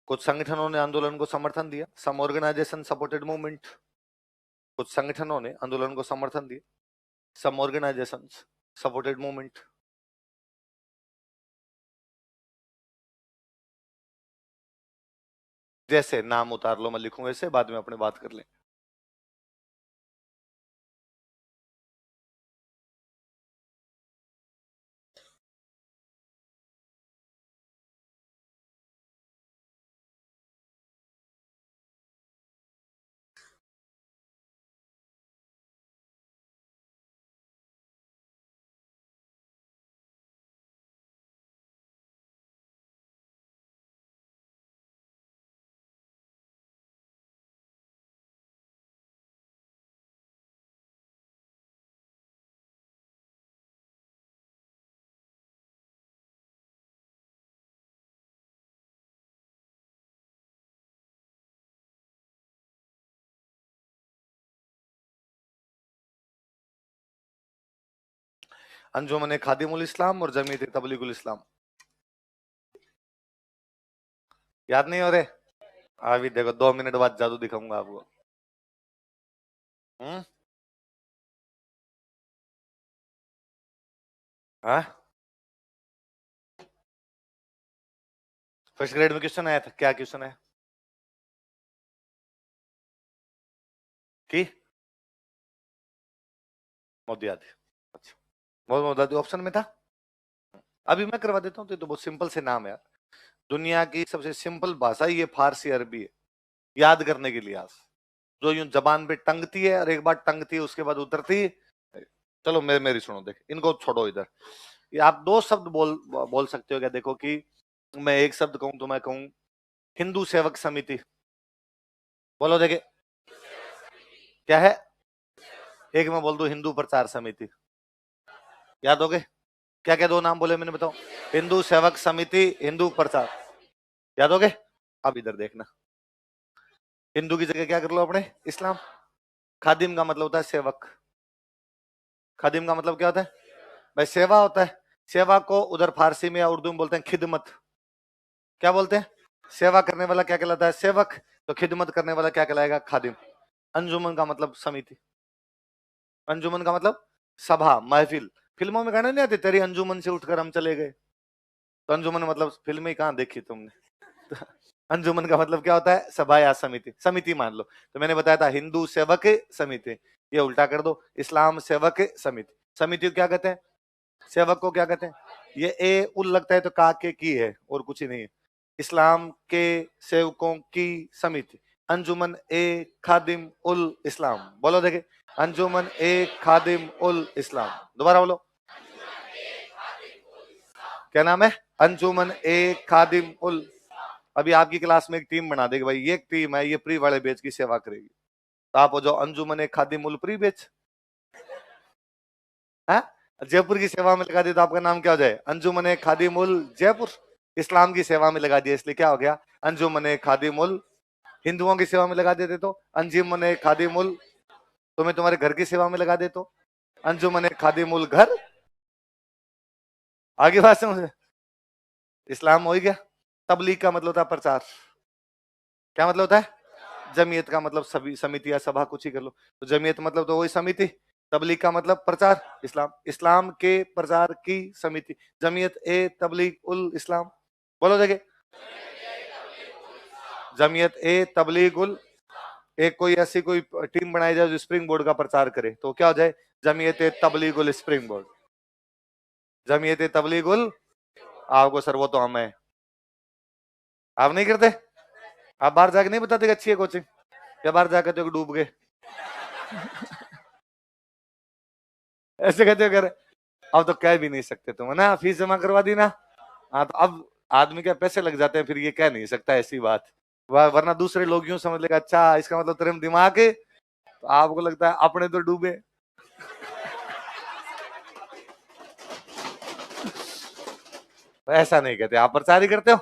कुछ संगठनों ने आंदोलन को समर्थन दिया। सम ऑर्गेनाइजेशन सपोर्टेड मूवमेंट। कुछ संगठनों ने आंदोलन को समर्थन दिया। सम ऑर्गेनाइजेशन सपोर्टेड मूवमेंट। जैसे नाम उतार लो, मैं लिखूंगा इसे, बाद में अपने बात कर लें। अंजुमन खादिमुल इस्लाम और जमीयत तबलीगुल इस्लाम। याद नहीं हो रहे? अभी देखो 2 मिनट बाद जादू दिखाऊंगा आपको। हम्म। हाँ, फर्स्ट ग्रेड में क्वेश्चन आया था। क्या क्वेश्चन है? कि मोदी आदि। अच्छा, मोदी आदि ऑप्शन में था। अभी मैं करवा देता हूँ। तो बहुत सिंपल से नाम है यार। दुनिया की सबसे सिंपल भाषा ये फारसी अरबी है, याद करने के लिए। आज जो यूं जबान पे टंगती है और एक बार टंगती है उसके बाद उतरती है। चलो मेरी सुनो, देख इनको छोड़ो इधर। ये आप दो शब्द बोल सकते हो क्या? देखो कि मैं एक शब्द कहूं तो मैं कहूं हिंदू सेवक समिति। बोलो देखे क्या है। एक मैं बोल दूं हिंदू प्रचार समिति। याद हो गए? क्या क्या दो नाम बोले मैंने, बताओ। हिंदू सेवक समिति, हिंदू प्रचार। याद हो गए? अब इधर देखना। हिंदू की जगह क्या कर लो अपने? इस्लाम। खादिम का मतलब होता है सेवक। खादिम का मतलब क्या होता है भाई? सेवा होता है। सेवा को उधर फारसी में या उर्दू में बोलते हैं खिदमत। क्या बोलते हैं? सेवा करने वाला क्या कहलाता है? सेवक। तो खिदमत करने वाला क्या कहलाएगा? खादिम। अंजुमन का मतलब समिति। अंजुमन का मतलब सभा, महफिल। फिल्मों में गाने नहीं आते, तेरी अंजुमन से उठकर हम चले गए। तो अंजुमन मतलब फिल्म ही कहाँ देखी तुमने? तो अंजुमन का मतलब क्या होता है? सभा या समिति। समिति मान लो। तो मैंने बताया था हिंदू सेवक समिति, ये उल्टा कर दो, इस्लाम सेवक समिति। समिति को क्या कहते हैं? सेवक को क्या कहते हैं? ये ए उल लगता है तो का के की है और कुछ ही नहीं है। इस्लाम के सेवकों की समिति, अंजुमन ए खादिम उल इस्लाम। बोलो देखे, अंजुमन ए खादिम उल इस्लाम। दोबारा बोलो, क्या नाम है? अंजुमन ए खादिम उल। अभी आपकी क्लास में एक टीम बना देगी भाई, ये टीम है, ये प्री वाले बैच की सेवा करेगी। तो आप हो जाओ अंजुमन ए खादिम उल प्री बैच। है, जयपुर की सेवा में लगा दिया तो आपका नाम क्या हो जाए? अंजुमन ए खादिम उल जयपुर। इस्लाम की सेवा में लगा दिया इसलिए क्या हो गया? अंजुमन ए खादिम उल। हिंदुओं की सेवा में लगा देते तो अंजुमन ए खादिम उल। तो मैं तुम्हारे घर की सेवा में लगा दे तो अंजुमन ए खादिम उल घर। आगे बात समझ। इस्लाम हो ही गया। तबलीग का मतलब होता है प्रचार। क्या मतलब होता है? जमीयत का मतलब सभी, समिति या सभा कुछ ही कर लो। तो जमीयत मतलब तो वही समिति। तबलीग का मतलब प्रचार। इस्लाम, इस्लाम के प्रचार की समिति। जमीयत ए तबलीग उल इस्लाम। बोलो देखे, जमीयत ए तबलीग उल। एक कोई ऐसी कोई टीम बनाई जाए जो स्प्रिंग बोर्ड का प्रचार करे तो क्या हो जाए? जमीयत ए तबलीग उल स्प्रिंग बोर्ड। जमीयत ए तबलीग उल। आपको सर वो तो हम है, आप नहीं करते। आप बाहर जाके नहीं बताते कि अच्छी है कोचिंग, या बाहर जाकर तो डूब गए? ऐसे कहते हो कर। अब तो कह भी नहीं सकते तुम, है ना, फीस जमा करवा दी ना। हाँ, तो अब आदमी के पैसे लग जाते हैं फिर ये कह नहीं सकता ऐसी बात। वरना दूसरे लोग यूं समझ लेगा, अच्छा इसका मतलब तेरे में दिमाग है। तो आपको लगता है अपने तो डूबे। ऐसा नहीं कहते, आप प्रचार ही करते हो।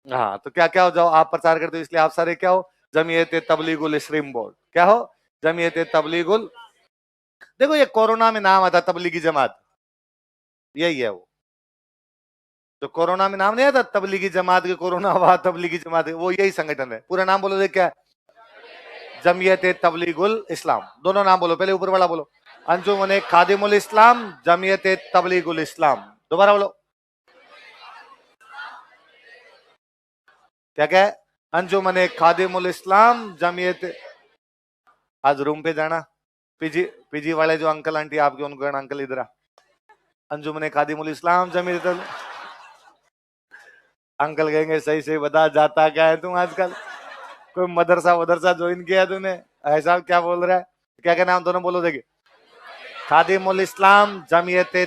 हाँ, तो क्या क्या हो जाओ, आप प्रचार करते हो इसलिए आप सारे क्या हो? जमीयत तबलीगुल इस्लाम बोर्ड। क्या हो? जमीयत तबलीगुल। देखो ये कोरोना में नाम आता तबलीगी जमात, यही है वो। तो कोरोना में नाम नहीं आता तबलीगी जमात के, कोरोना हुआ तबलीगी जमात, वो यही संगठन है। पूरा नाम बोलो, देख क्या है? जमीयत तबलीगुल इस्लाम। दोनों नाम बोलो, पहले ऊपर वाला बोलो, अंजुमन खादिमुल इस्लाम जमीयत तबलीगुल इस्लाम। दोबारा बोलो, क्या क्या है? अंजुमन खादिमुल इस्लाम जमीयत। आज रूम पे जाना, पीजी पीजी वाले जो अंकल आंटी आपके, उनको कहना अंकल इधर आ, अंजुमन खादिमुल इस्लाम जमीयत। अंकल कहेंगे सही सही बता, जाता क्या है तुम आजकल? कोई मदरसा वदरसा ज्वाइन किया है तूने? ऐसा क्या बोल रहा है? क्या क्या नाम दोनों बोलो देखिए, खादिमुल इस्लाम जमीयत, है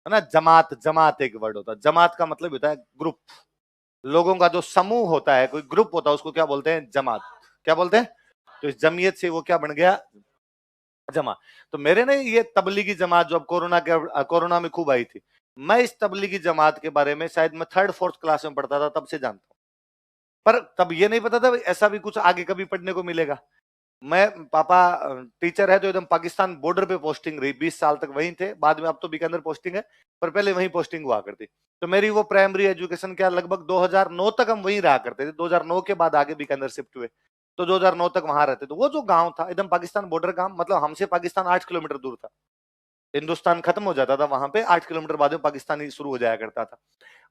ना। जमात, जमात एक वर्ड होता है। जमात का मतलब होता है ग्रुप, लोगों का जो समूह होता है, कोई ग्रुप होता है, उसको क्या बोलते हैं? जमात। क्या बोलते हैं? तो इस जमीयत से वो क्या बन गया? जमा। तो मेरे ने ये तबलीगी जमात जो अब कोरोना में खूब आई थी, मैं इस तबलीगी जमात के बारे में शायद मैं थर्ड फोर्थ क्लास में पढ़ता था, तब से जानता हूं। पर तब ये नहीं पता था ऐसा भी कुछ आगे कभी पढ़ने को मिलेगा। मैं, पापा टीचर है तो एकदम पाकिस्तान बॉर्डर पे पोस्टिंग रही, 20 साल तक वहीं थे। बाद में अब तो बीकानेर पोस्टिंग है, पर पहले वहीं पोस्टिंग हुआ करती। तो मेरी वो प्राइमरी एजुकेशन क्या लगभग 2009 तक हम वहीं रहा करते थे। 2009 के बाद आगे बीकानेर शिफ्ट हुए, तो 2009 तक वहां रहते। तो वो जो गांव था एकदम पाकिस्तान बॉर्डर गांव, मतलब हमसे पाकिस्तान 8 किलोमीटर दूर था। हिंदुस्तान खत्म हो जाता था वहां पे, 8 किलोमीटर बाद में पाकिस्तानी शुरू हो जाया करता था।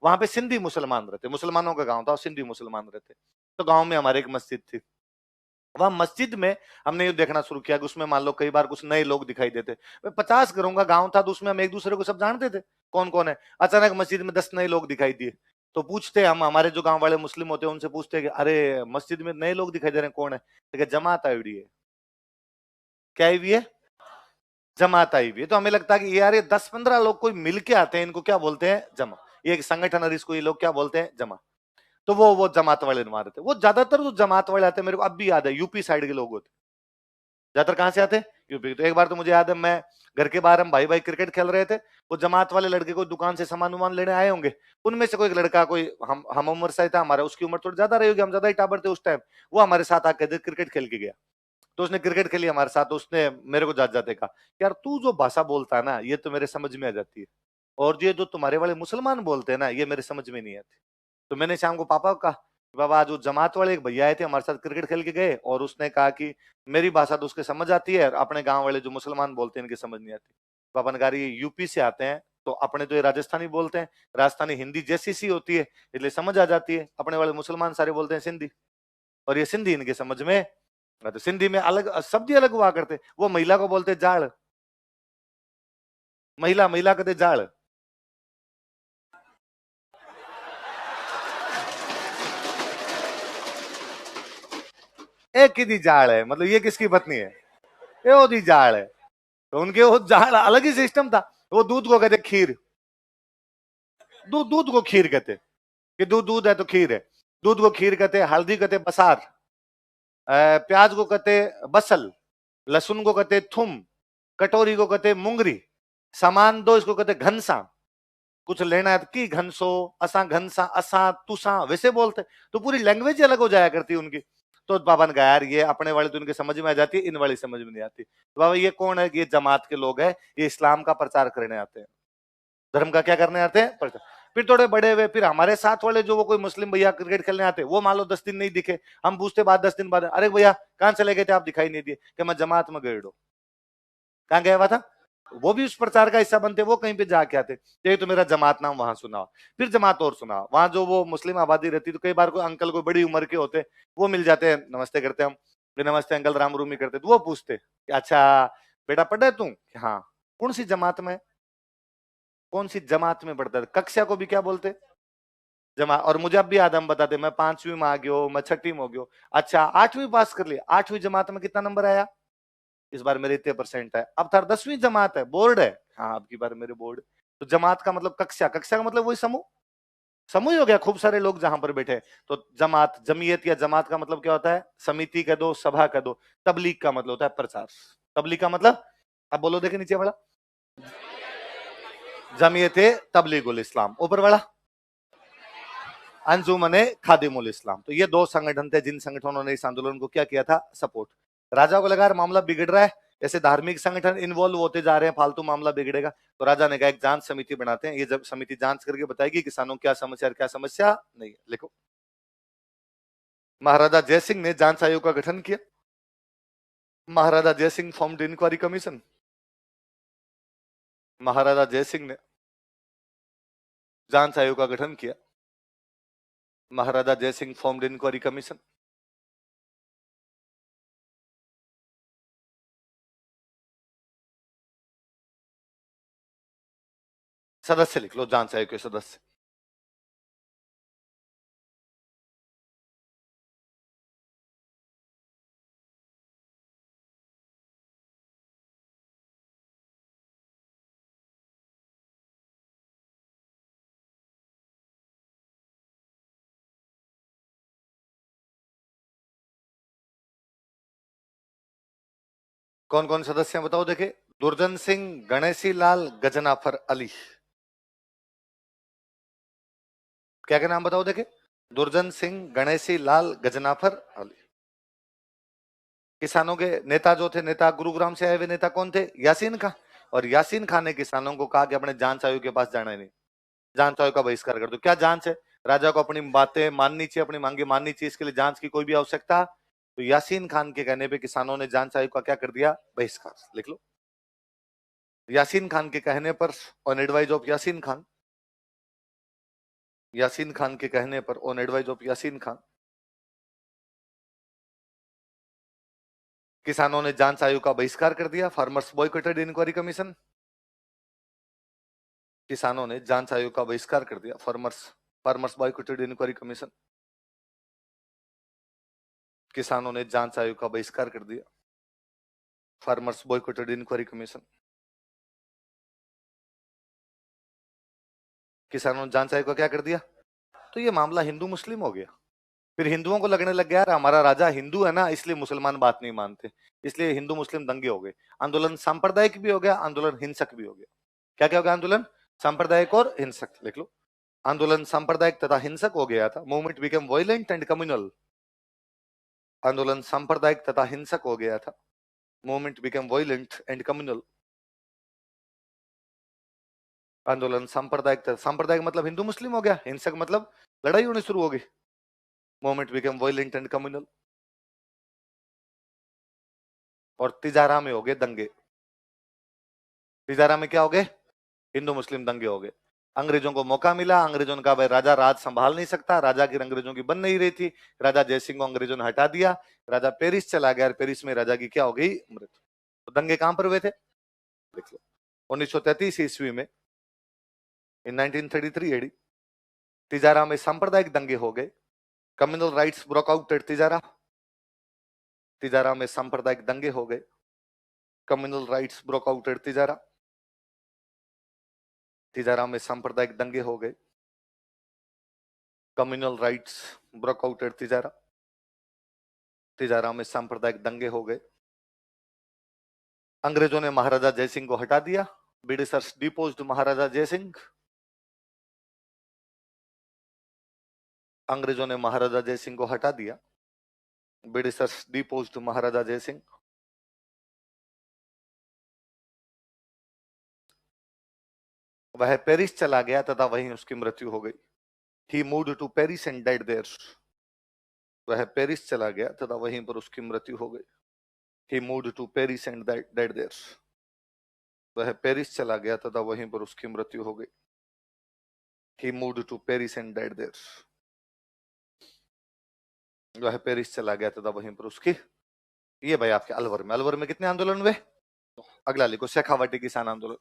वहां पे सिंधी मुसलमान रहते, मुसलमानों का गांव था और सिंधी मुसलमान रहते। तो गांव में हमारे एक मस्जिद थी। वहां मस्जिद में हमने ये देखना शुरू किया कि उसमें मान लो कई बार कुछ नए लोग दिखाई देते। 50 घरों का गांव था, तो उसमें हम एक दूसरे को सब जानते थे कौन कौन है। अचानक मस्जिद में 10 नए लोग दिखाई दिए, तो पूछते हम, हमारे जो गांव वाले मुस्लिम होते हैं उनसे पूछते कि अरे मस्जिद में नए लोग दिखाई दे रहे हैं, कौन है? तो जमात आई हुई है। क्या आई हुई है? जमात आई हुई है। तो हमें लगता है कि यार ये 10-15 लोग कोई मिलके आते हैं, इनको क्या बोलते हैं? जमा। ये एक संगठन है, इसको ये लोग क्या बोलते हैं? जमा। तो वो जमात वाले मारे थे। वो ज्यादातर जो जमात वाले आते हैं, मेरे को अब भी याद है, यूपी साइड के लोग होते हैं। ज्यादातर कहां से आते हैं? यूपी। तो एक बार तो मुझे याद है, मैं घर के बाहर हम भाई भाई क्रिकेट खेल रहे थे, वो जमात वाले लड़के कोई दुकान से सामान वामान लेने आए होंगे। उनमें से कोई एक लड़का, कोई हम उम्र से था हमारा, उसकी उम्र थोड़ी ज्यादा रही होगी, हम ज्यादा ही टाबर थे उस टाइम। वो हमारे साथ आकर क्रिकेट खेल के गया। तो उसने क्रिकेट खेली हमारे साथ, तो उसने मेरे को जाते जाते कहा, यार तू जो भाषा बोलता है ना, ये तो मेरे समझ में आ जाती है। और ये जो तुम्हारे वाले मुसलमान बोलते हैं ना, ये मेरे समझ में नहीं आते। तो मैंने शाम को पापा को कहा, बाबा आज वो जमात वाले एक भैया आए थे, हमारे साथ क्रिकेट खेल के गए, और उसने कहा कि मेरी भाषा तो उसके समझ आती है, और अपने गांव वाले जो मुसलमान बोलते हैं इनकी समझ नहीं आती। पापा ने कहा ये यूपी से आते हैं, तो अपने तो ये राजस्थानी बोलते हैं, राजस्थानी हिंदी जैसी सी होती है, इसलिए समझ आ जाती है। अपने वाले मुसलमान सारे बोलते हैं सिंधी, और ये सिंधी इनके समझ में। तो सिंधी में अलग शब्द ही अलग हुआ करते। वो महिला को बोलते जाड़, महिला महिला कहते जाड़। एक की दी जाड़ है, मतलब ये किसकी पत्नी है? ये ओदी जाड़ है। तो उनके वो जाड़ अलग ही सिस्टम था। वो दूध को कहते खीर, दूध दूध को खीर कहते, कि दूध दूध है तो खीर है। दूध को खीर कहते, हल्दी कहते बसार, प्याज को कहते बसल, लहसुन को कहते थुम, कटोरी को कहते मुंगरी, सामान दो इसको कहते घनसा। कुछ लेना है कि घनसो, असा घनसा, असा तुसा, वैसे बोलते। तो पूरी लैंग्वेज अलग हो जाया करती उनकी। तो बाबा ने कहा यार ये अपने वाली तो उनके समझ में आ जाती है, इन वाली समझ में नहीं आती। तो बाबा ये कौन है? ये जमात के लोग हैं, ये इस्लाम का प्रचार करने आते हैं, धर्म का क्या करने आते हैं? प्रचार। फिर थोड़े बड़े हुए, फिर हमारे साथ वाले जो वो कोई मुस्लिम भैया क्रिकेट खेलने आते, वो मान लो 10 दिन नहीं दिखे, हम पूछते बाद 10 दिन बाद, अरे भैया कहाँ चले गए थे आप, दिखाई नहीं दिए। कि मैं जमात में गए, कहाँ गया हुआ था? वो भी उस प्रचार का हिस्सा बनते, वो कहीं पे जाके आते। ये तो मेरा जमात नाम वहां सुना, फिर जमात और सुना, वहां जो वो मुस्लिम आबादी रहती, तो कई बार कोई अंकल कोई बड़ी उम्र के होते, वो मिल जाते हैं, नमस्ते करते हम, नमस्ते अंकल, राम रूमी करते। तो वो पूछते कि अच्छा बेटा पढ़ा है तू? हाँ। कौन सी जमात में? कौन सी जमात में पढ़ता है? कक्षा को भी क्या बोलते? जमा। और मुझे अब भी याद, हम बताते, मैं 5वीं में आ गयो, मैं 6वीं में हो गयो। अच्छा 8वीं पास कर लिया, 8वीं जमात में कितना नंबर आया? इस बार मेरे इतने परसेंट है। अब थार 10वीं जमात है, बोर्ड है। हाँ अब की बार मेरे बोर्ड। तो जमात का मतलब कक्षा, कक्षा का मतलब वही समूह, समूह ही हो गया, खूब सारे लोग जहां पर बैठे। तो जमात, जमीयत या जमात का मतलब क्या होता है? समिति कह दो, सभा कह दो। तबलीग का मतलब होता है प्रचार। तबलीग का मतलब, अब बोलो देखे नीचे वाला, जमीयत तबलीगुल इस्लाम, ऊपर वाला अंजुमने खादिमुल इस्लाम। तो ये दो संगठन थे जिन संगठनों ने इस आंदोलन को क्या किया था? सपोर्ट। राजा को लगा मामला बिगड़ रहा है, ऐसे धार्मिक संगठन इन्वॉल्व होते जा रहे हैं, फालतू मामला बिगड़ेगा। तो राजा ने कहा एक जांच समिति बनाते हैं, ये जब समिति जांच करके बताएगी किसानों क्या समस्या और क्या समस्या नहीं है। लिखो, महाराजा जयसिंह ने जांच आयोग का गठन किया। महाराजा जयसिंह फॉर्म्ड इंक्वायरी कमीशन। महाराजा जयसिंह ने जांच आयोग का गठन किया। महाराजा जयसिंह फॉर्म्ड इंक्वायरी कमीशन। सदस्य लिख लो, जांच आयोग के सदस्य। कौन कौन सदस्य हैं बताओ देखे? दुर्जन सिंह, गणेशी लाल, गजनाफर अली। क्या क्या नाम बताओ देखे? दुर्जन सिंह, गणेशी लाल, गजनाफर अली। किसानों के नेता जो थे, नेता गुरुग्राम से आए हुए नेता कौन थे? यासीन खान। और यासीन खान ने किसानों को कहा कि अपने जांच आयोग के पास जाना ही नहीं, जांच आयोग का बहिष्कार कर दो। क्या जांच है? राजा को अपनी बातें माननी चाहिए, अपनी मांगे माननी चाहिए, इसके लिए जांच की कोई भी आवश्यकता। तो यासीन खान के कहने पे किसानों ने जांच आयोग का क्या कर दिया? बहिष्कार। लिख लो, यासीन खान के कहने पर, on advice of Yasin Khan, Yasin Khan के कहने पर, on advice of Yasin Khan, किसानों ने जांच आयोग का बहिष्कार कर दिया। Farmers boycotted inquiry commission. किसानों ने जांच आयोग का बहिष्कार कर दिया। Farmers farmers boycotted inquiry commission. किसानों ने जांच आयोग का बहिष्कार कर दिया। Farmers boycotted inquiry commission. किसानों ने जांच आयोग का क्या कर दिया? तो ये मामला हिंदू मुस्लिम हो गया। फिर हिंदुओं को लगने लग गया यार हमारा राजा हिंदू है ना, इसलिए मुसलमान बात नहीं मानते, इसलिए हिंदू मुस्लिम दंगे हो गए। आंदोलन सांप्रदायिक भी हो गया, आंदोलन हिंसक भी हो गया। क्या क्या हो गया? आंदोलन सांप्रदायिक और हिंसक। लिख लो, आंदोलन सांप्रदायिक तथा हिंसक हो गया था। Movement became violent and communal. आंदोलन सांप्रदायिक तथा हिंसक हो गया था। Movement became violent and communal. आंदोलन सांप्रदायिक था। सांप्रदायिक मतलब हिंदू मुस्लिम हो गया, हिंसक मतलब लड़ाई होनी शुरू हो गई। Moment became violent and communal. और तिजारा में हो गए दंगे। तिजारा में क्या हो गए? हिंदू मुस्लिम दंगे हो गए। अंग्रेजों को मौका मिला, अंग्रेजों ने कहा भाई राजा राज संभाल नहीं सकता, राजा की अंग्रेजों की बन नहीं रही थी, राजा जयसिंह को अंग्रेजों ने हटा दिया, राजा पेरिस चला गया और पेरिस में राजा की क्या हो गई? मृत्यु। तो दंगे कहां पर हुए थे? देख लो 1933 ईस्वी में, इन 1933 एडी, तिजारा में सांप्रदायिक दंगे हो गए। Communal riots broke out at Tijara. Tijara में सांप्रदायिक दंगे हो गए। Communal riots broke out at Tijara. Tijara में सांप्रदायिक दंगे हो गए। Communal riots broke out at Tijara. Tijara में सांप्रदायिक दंगे हो गए। अंग्रेजों ने महाराजा जयसिंह को हटा दिया। ब्रिटिशर्स डिपोज्ड महाराजा जयसिंह। अंग्रेजों ने महाराजा जयसिंह को हटा दिया। ब्रिटिशर्स डिपोज्ड महाराजा जयसिंह। वह पेरिस चला गया तथा वहीं उसकी मृत्यु हो गई। He moved to Paris and died there. वह पेरिस चला गया तथा वहीं पर उसकी मृत्यु हो गई। He moved to Paris and died there. वह पेरिस चला गया तथा वहीं पर उसकी मृत्यु हो गई। He moved to Paris and died there. वह पेरिस चला गया तथा वहीं पर उसकी। ये भाई आपके अलवर में, अलवर में कितने आंदोलन हुए? अगला लिखो, शेखावटी किसान आंदोलन।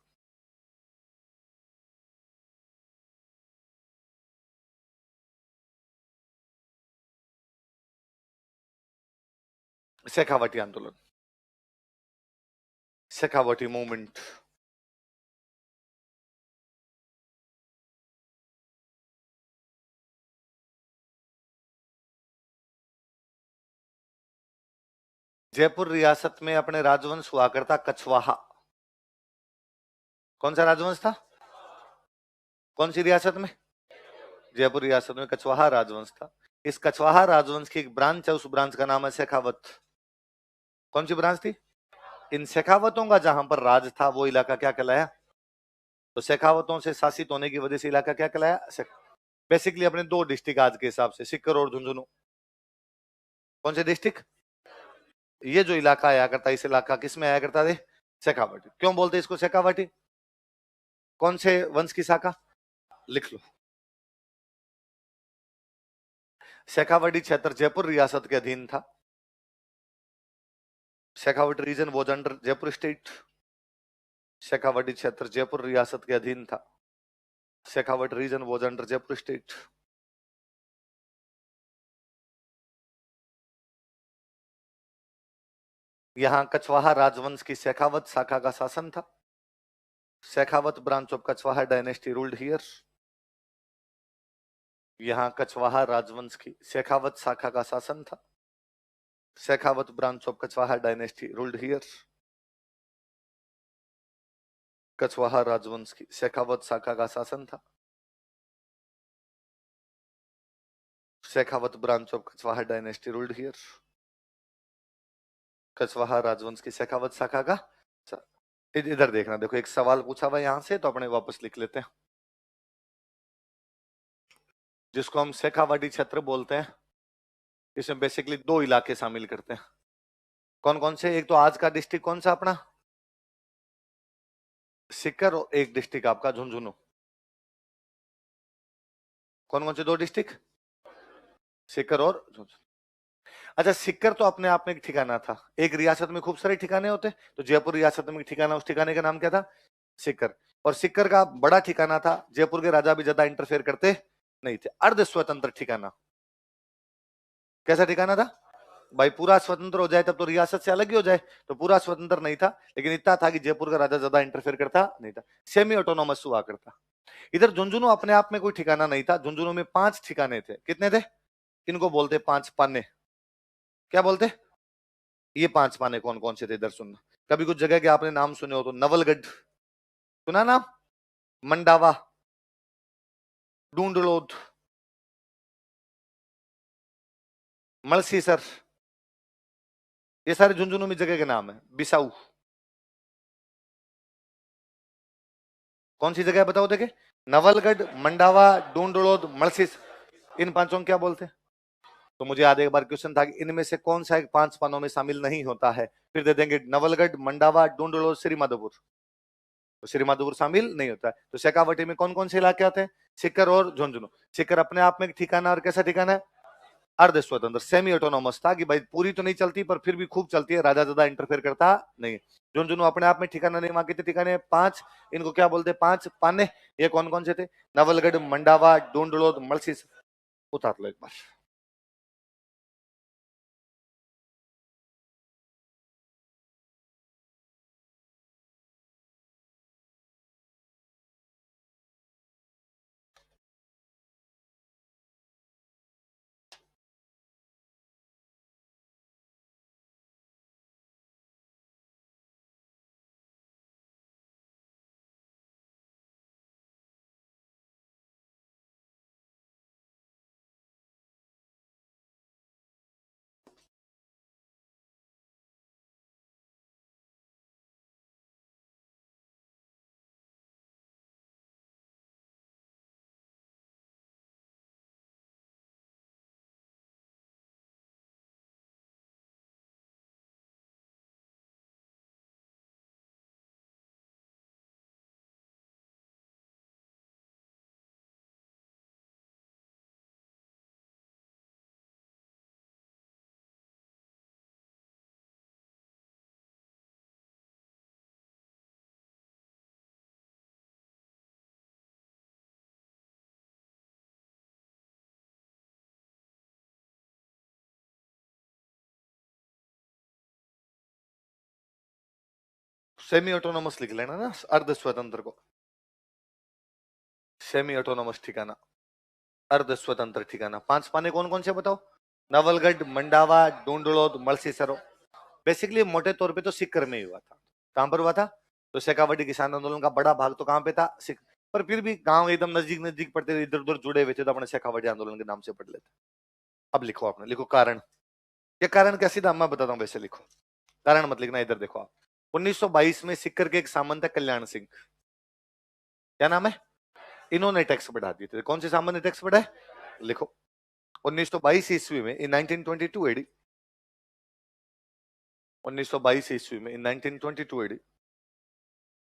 शेखावटी आंदोलन, शेखावटी मूवमेंट। जयपुर रियासत में अपने राजवंश हुआ करता कछवाहा। कौन सा राजवंश था? कौन सी रियासत में? जयपुर रियासत में कछवाहा राजवंश था। इस कछवाहा राजवंश की एक ब्रांच है, उस ब्रांच का नाम है शेखावत। कौन सी ब्रांच थी? इन शेखावतों का जहां पर राज था वो इलाका क्या कहलाया? तो शेखावतों से शासित होने की वजह से इलाका क्या कहलाया? बेसिकली अपने दो डिस्ट्रिक्ट आज के हिसाब से, सिक्कर और झुंझुनू। कौन से डिस्ट्रिक्ट? ये जो इलाका आया करता, इस इलाका किस में आया करता थे? शेखावटी। क्यों बोलते इसको शेखावटी? कौन से वंश की शाखा? लिख लो, शेखावटी क्षेत्र जयपुर रियासत के अधीन था। Shekhawati region was under Jaipur state. Shekhawati क्षेत्र जयपुर रियासत के अधीन था। Shekhawat region was under Jaipur state. यहां कछवाहा राजवंश की शेखावत शाखा का शासन था। Shekhawat branch of Kachwaha dynasty ruled here. यहां कछवाहा राजवंश की शेखावत शाखा का शासन था। Shekhawat branch of Kachwaha dynasty ruled here. Kachwaha राजवंश की शेखावत शाखा का शासन था। Shekhawat branch of Kachwaha dynasty ruled here. Kachwaha राजवंश की शेखावत शाखा का। इधर देखना, देखो एक सवाल पूछा हुआ यहां से, तो अपने वापस लिख लेते हैं। जिसको हम शेखावटी क्षेत्र बोलते हैं, इसमें बेसिकली दो इलाके शामिल करते हैं। कौन कौन से? एक तो आज का डिस्ट्रिक्ट कौन सा अपना? सिक्कर। और एक डिस्ट्रिक्ट आपका झुंझुनू। कौन कौन से दो डिस्ट्रिक्ट? सिक्कर और झुंझुनू। अच्छा, सिक्कर तो अपने आप में एक ठिकाना था। एक रियासत में खूब सारे ठिकाने होते, तो जयपुर रियासत में एक ठिकाना, उस ठिकाने का नाम क्या था? सिक्कर। और सिक्कर का बड़ा ठिकाना था, जयपुर के राजा भी ज्यादा इंटरफेयर करते नहीं थे, अर्ध स्वतंत्र ठिकाना। कैसा ठिकाना था भाई? पूरा स्वतंत्र हो जाए तब तो रियासत से अलग ही हो जाए, तो पूरा स्वतंत्र नहीं था, लेकिन इतना था कि जयपुर का राजा ज्यादा इंटरफेयर करता नहीं था, सेमी ऑटोनोमस हुआ करता। इधर झुंझुनू अपने आप में कोई ठिकाना नहीं था। झुंझुनू में 5 ठिकाने थे। कितने थे? इनको बोलते 5 पाने। क्या बोलते? ये 5 पाने कौन कौन से थे इधर सुनना। कभी कुछ जगह के आपने नाम सुने हो तो, नवलगढ़ सुना नाम, मंडावा, डूंडलोद, मलसीसर, ये सारे झुंझुनू में जगह के नाम है। बिसाऊ, कौन सी जगह बताओ देखे? नवलगढ़, मंडावा, डूंडलोद, मलसीस, इन पांचों को क्या बोलते हैं? तो मुझे आज एक बार क्वेश्चन था कि इनमें से कौन सा एक 5 पानों में शामिल नहीं होता है, फिर दे देंगे नवलगढ़, मंडावा, डूंडलोद, श्री माधोपुर। तो श्री माधोपुर शामिल नहीं होता है। तो शेखावटी में कौन कौन से इलाके आते हैं? सीकर और झुंझुनू। सीकर अपने आप में एक ठिकाना, और कैसा ठिकाना है? अर्ध स्वतंत्र, सेमी ऑटोनोमस था कि भाई पूरी तो नहीं चलती पर फिर भी खूब चलती है, राजा ज्यादा इंटरफेयर करता नहीं। झुंझुनू अपने आप में ठिकाना नहीं, वहां कितने ठिकाने? 5। इनको क्या बोलते? 5 पाने। ये कौन कौन से थे? नवलगढ़, मंडावा, डूंडलोद, मलसीस। उतार लो एक बार। सेमी ऑटोनोमस लिख लेना ना, अर्ध स्वतंत्र को। सेमी ऑटोनोमस ठिकाना, अर्ध स्वतंत्र ठिकाना। 5 पाने कौन कौन से बताओ? नवलगढ़, मंडावा, डूंडलोद, मलसीसरो। बेसिकली मोटे तौर पे तो सीकर में ही हुआ था। कहां पर हुआ था? तो शेखावटी किसान आंदोलन का बड़ा भाग तो कहां पे था? पर फिर भी गांव एकदम नजदीक नजदीक पड़ते थे, इधर उधर जुड़े हुए थे, तो अपने शेखावटी आंदोलन के नाम से पढ़ लेते। अब लिखो, आपने लिखो कारण। ये कारण क्या? सीधा मैं बताता हूँ, वैसे लिखो। कारण मत लिखना, इधर देखो आप। 1922 में सिक्कर के एक सामंत है कल्याण सिंह। क्या नाम है? इन्होंने टैक्स बढ़ा दिए थे। कौन से सामंत ने टैक्स बढ़ाए? लिखो। 1922 ईस्वी में, इन 1922 एडी, 1922 ईस्वी में, इन 1922 एडी,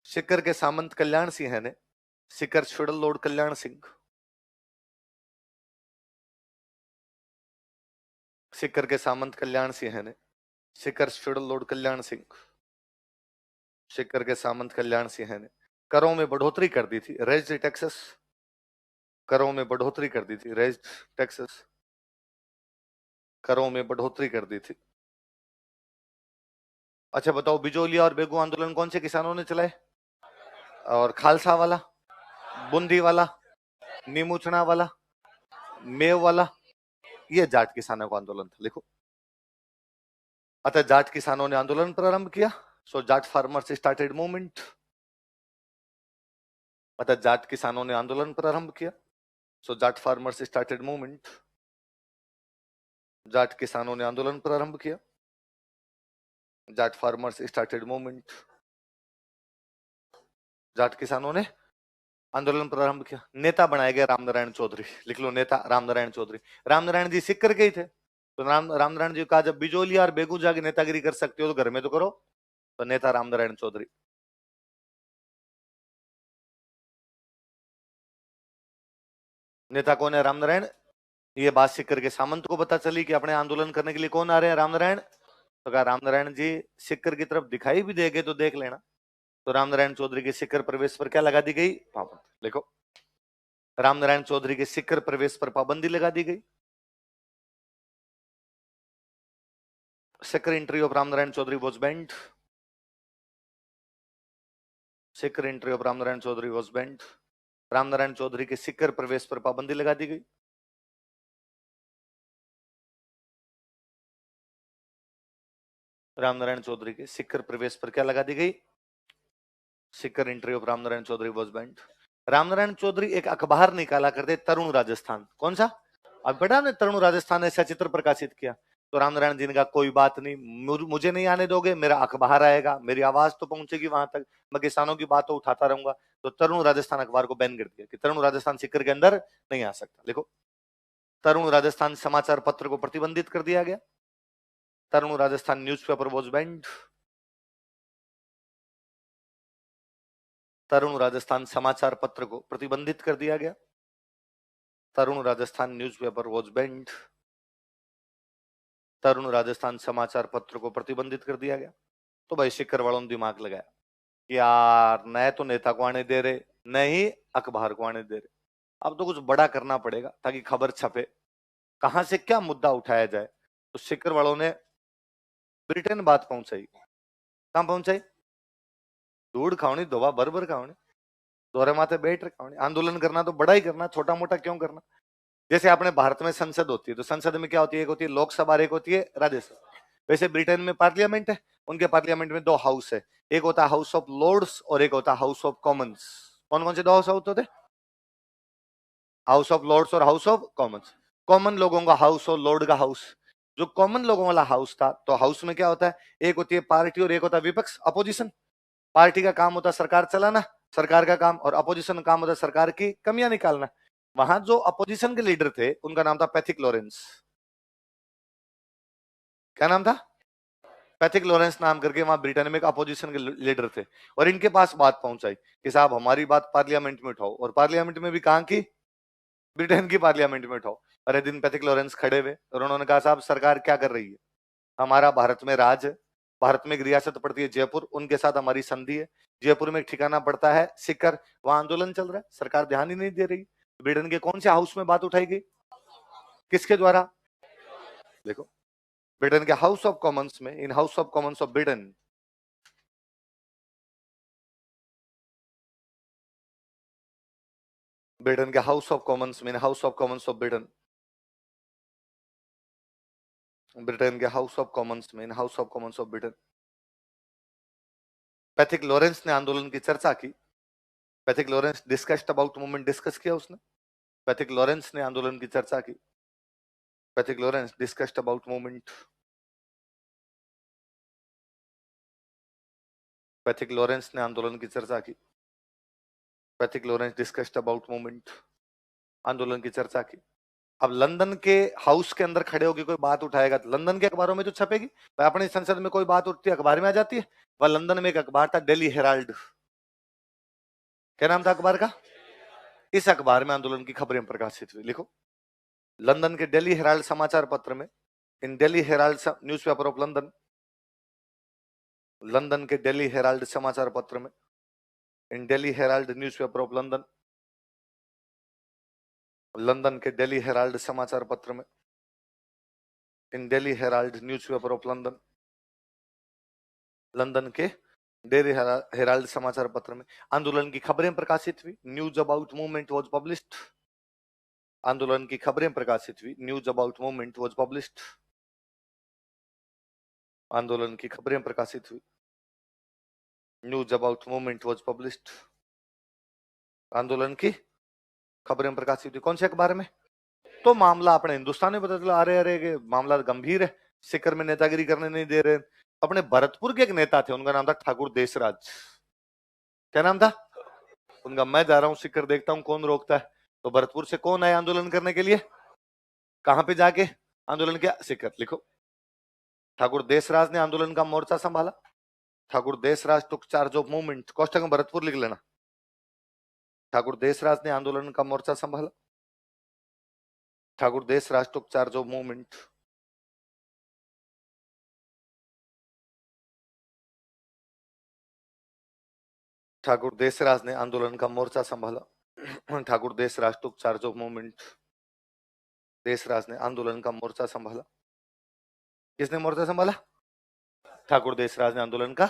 सिक्कर के सामंत कल्याण सिंह ने सिक्कर फेडरल लॉर्ड कल्याण सिंह, सिक्कर के सामंत कल्याण सिंह ने सिक्कर फेडरल लॉर्ड कल्याण सिंह, सिक्कर के सामंत कल्याण सिंह ने करों में बढ़ोतरी कर दी थी, रेज्ड टैक्सेस। करों में बढ़ोतरी कर दी थी, रेज्ड टैक्सेस। करों में बढ़ोतरी कर दी थी। अच्छा बताओ, बिजोलिया और बेगू आंदोलन कौन से किसानों ने चलाए? और खालसा वाला, बूंदी वाला, नीमूचना वाला, मेव वाला, ये जाट किसानों का आंदोलन था। लिखो। अतः जाट किसानों ने आंदोलन प्रारंभ किया। So Jat farmers started movement. अतः जाट किसानों ने आंदोलन प्रारंभ किया। So Jat farmers started movement. Jat किसानों ने आंदोलन प्रारंभ किया। Jat farmers started movement. Jat किसानों ने आंदोलन प्रारंभ किया। नेता बनाए गए रामनारायण चौधरी। लिख लो, नेता रामनारायण चौधरी। रामनारायण जी सिक्कर के ही थे, तो रामनारायण जी कहा, जब बिजोलिया और बेगू जाके नेतागिरी कर सकते हो तो घर में तो करो। तो नेता रामनारायण चौधरी। नेता कौन है? रामनारायण। ये बात सिक्कर के सामंत को पता चली कि अपने आंदोलन करने के लिए कौन आ रहे हैं? रामनारायण। तो कहा, रामनारायण जी सिक्कर की तरफ दिखाई भी देंगे तो देख लेना। तो रामनारायण चौधरी के सिक्कर प्रवेश पर क्या लगा दी गई? पाबंदी। लिखो। रामनारायण चौधरी के सिक्कर प्रवेश पर पाबंदी लगा दी गई। Sikar entry of Ramnarayan Chaudhary was banned. Sikar entry of Ramnarayan Chaudhary was banned. Ramnarayan Chaudhary के सिक्कर प्रवेश पर पाबंदी लगा दी गई। रामनारायण चौधरी के सिक्कर प्रवेश पर क्या लगा दी गई? Sikar entry of Ramnarayan Chaudhary was banned. Ramnarayan Chaudhary एक अखबार निकाला करते, तरुण राजस्थान। कौन सा? अब बेटा ने तरुण राजस्थान ऐसा चित्र प्रकाशित किया। तो रामनारायण जी ने कहा कोई बात नहीं, मुझे नहीं आने दोगे, मेरा अखबार आएगा, मेरी आवाज तो पहुंचेगी वहां तक, मैं किसानों की बात तो उठाता रहूंगा। तो तरुण राजस्थान अखबार को बैन कर दिया कि तरुण राजस्थान सीकर के अंदर नहीं आ सकता। देखो, तरुण राजस्थान समाचार पत्र को प्रतिबंधित कर दिया गया। तरुण राजस्थान न्यूज़पेपर वाज बैंड। तरुण राजस्थान समाचार पत्र को प्रतिबंधित कर दिया गया। तरुण राजस्थान न्यूज़पेपर वाज बैंड। तरुण राजस्थान समाचार पत्र को प्रतिबंधित कर दिया गया। तो भाई सीकर वालों ने दिमाग लगाया कि यार न तो नेता को आने दे रहे, न ही अखबार को आने दे रहे, अब तो कुछ बड़ा करना पड़ेगा ताकि खबर छपे। कहां से क्या मुद्दा उठाया जाए? तो सीकर वालों ने ब्रिटेन बात पहुंचाई। कहां पहुंचाई? दूध खावनी, दोबा भर खावनी, दोहरे माथे बैठ खावनी। आंदोलन करना तो बड़ा ही करना, छोटा मोटा क्यों करना? जैसे अपने भारत में संसद होती है, तो संसद में क्या होती है? एक होती है लोकसभा और एक होती है राज्यसभा। वैसे ब्रिटेन में पार्लियामेंट है, उनके पार्लियामेंट में दो हाउस है, एक होता है हाउस ऑफ लॉर्ड्स और एक होता है हाउस ऑफ कॉमन्स। कौन कौन से दो हाउस होते थे? हाउस ऑफ लॉर्ड्स और हाउस ऑफ कॉमन्स। कॉमन लोगों का हाउस और लॉर्ड का हाउस। जो कॉमन लोगों वाला हाउस था, तो हाउस में क्या होता है? एक होती है पार्टी और एक होता है विपक्ष, अपोजिशन। पार्टी का काम होता है सरकार चलाना, सरकार का काम, और अपोजिशन का काम होता है सरकार की कमियां निकालना। वहां जो अपोजिशन के लीडर थे उनका नाम था पैथिक लॉरेंस। क्या नाम था? पैथिक लॉरेंस नाम करके वहां ब्रिटेन में एक अपोजिशन के लीडर थे, और इनके पास बात पहुंचाई कि साहब हमारी बात पार्लियामेंट में उठाओ, और पार्लियामेंट में भी कहां की? ब्रिटेन की पार्लियामेंट में उठाओ। अरे दिन पैथिक लॉरेंस खड़े हुए और उन्होंने कहा साहब सरकार क्या कर रही है? हमारा भारत में राज है, भारत में एक रियासत पड़ती है जयपुर, उनके साथ हमारी संधि है, जयपुर में एक ठिकाना पड़ता है सीकर, वहां आंदोलन चल रहा है, सरकार ध्यान ही नहीं दे रही। ब्रिटेन के कौन से हाउस में बात उठाई गई? किसके द्वारा? देखो, ब्रिटेन के हाउस ऑफ कॉमन्स में, in house of Commons of Britain, Britain के हाउस ऑफ कॉमन्स में, house of Commons of Britain, Britain के हाउस ऑफ कॉमन्स में, house of Commons of Britain, Pethick Lawrence ने आंदोलन की चर्चा की। Pethick Lawrence discussed about movement, discuss किया उसने। पैथिक लॉरेंस ने आंदोलन की चर्चा की। Pethick Lawrence discussed about movement. Pethick Lawrence ने आंदोलन की चर्चा की। Pethick Lawrence discussed about movement, आंदोलन की चर्चा की। अब लंदन के हाउस के अंदर खड़े होकर कोई बात उठाएगा तो लंदन के अखबारों में तो छपेगी। भाई अपनी संसद में कोई बात उठती है अखबार में आ जाती है। वह लंदन में एक अखबार था डेली हेराल्ड। क्या नाम था अखबार का? इस अखबार में आंदोलन की खबरें प्रकाशित हुई। लिखो, लंदन के डेली हेराल्ड समाचार पत्र में, in Daily Herald newspaper of London, London के डेली हेराल्ड समाचार पत्र में, in Daily Herald newspaper of London, London के डेली हेराल्ड समाचार पत्र में, in Daily Herald newspaper of London, London के डेली हेराल्ड समाचार पत्र में आंदोलन की खबरें प्रकाशित हुई। News about movement was published. आंदोलन की खबरें प्रकाशित हुई। News about movement was published. आंदोलन की खबरें प्रकाशित हुई। News about movement was published. आंदोलन की खबरें प्रकाशित हुई। कौन से अखबार में? तो मामला अपने हिंदुस्तान में पता चला। अरे अरे मामला गंभीर है, सीकर में नेतागिरी करने नहीं दे रहे। अपने भरतपुर के एक नेता थे, उनका नाम था ठाकुर देशराज। क्या नाम था उनका? मैं जा रहा हूं सीकर, देखता हूं कौन रोकता है। तो भरतपुर से कौन आए आंदोलन करने के लिए? कहां पे जाके आंदोलन किया? सीकर। लिखो, ठाकुर देशराज ने आंदोलन का मोर्चा संभाला। Thakur Deshraj took charge of movement, कोष्टक में भरतपुर लिख लेना। ठाकुर देशराज ने आंदोलन का मोर्चा संभाला। Thakur Deshraj took charge of movement. Thakur Deshraj ने आंदोलन का मोर्चा संभाला। Thakur Deshraj took charge of movement. Deshraj ने आंदोलन का मोर्चा संभाला। किसने मोर्चा संभाला? ठाकुर देशराज ने आंदोलन का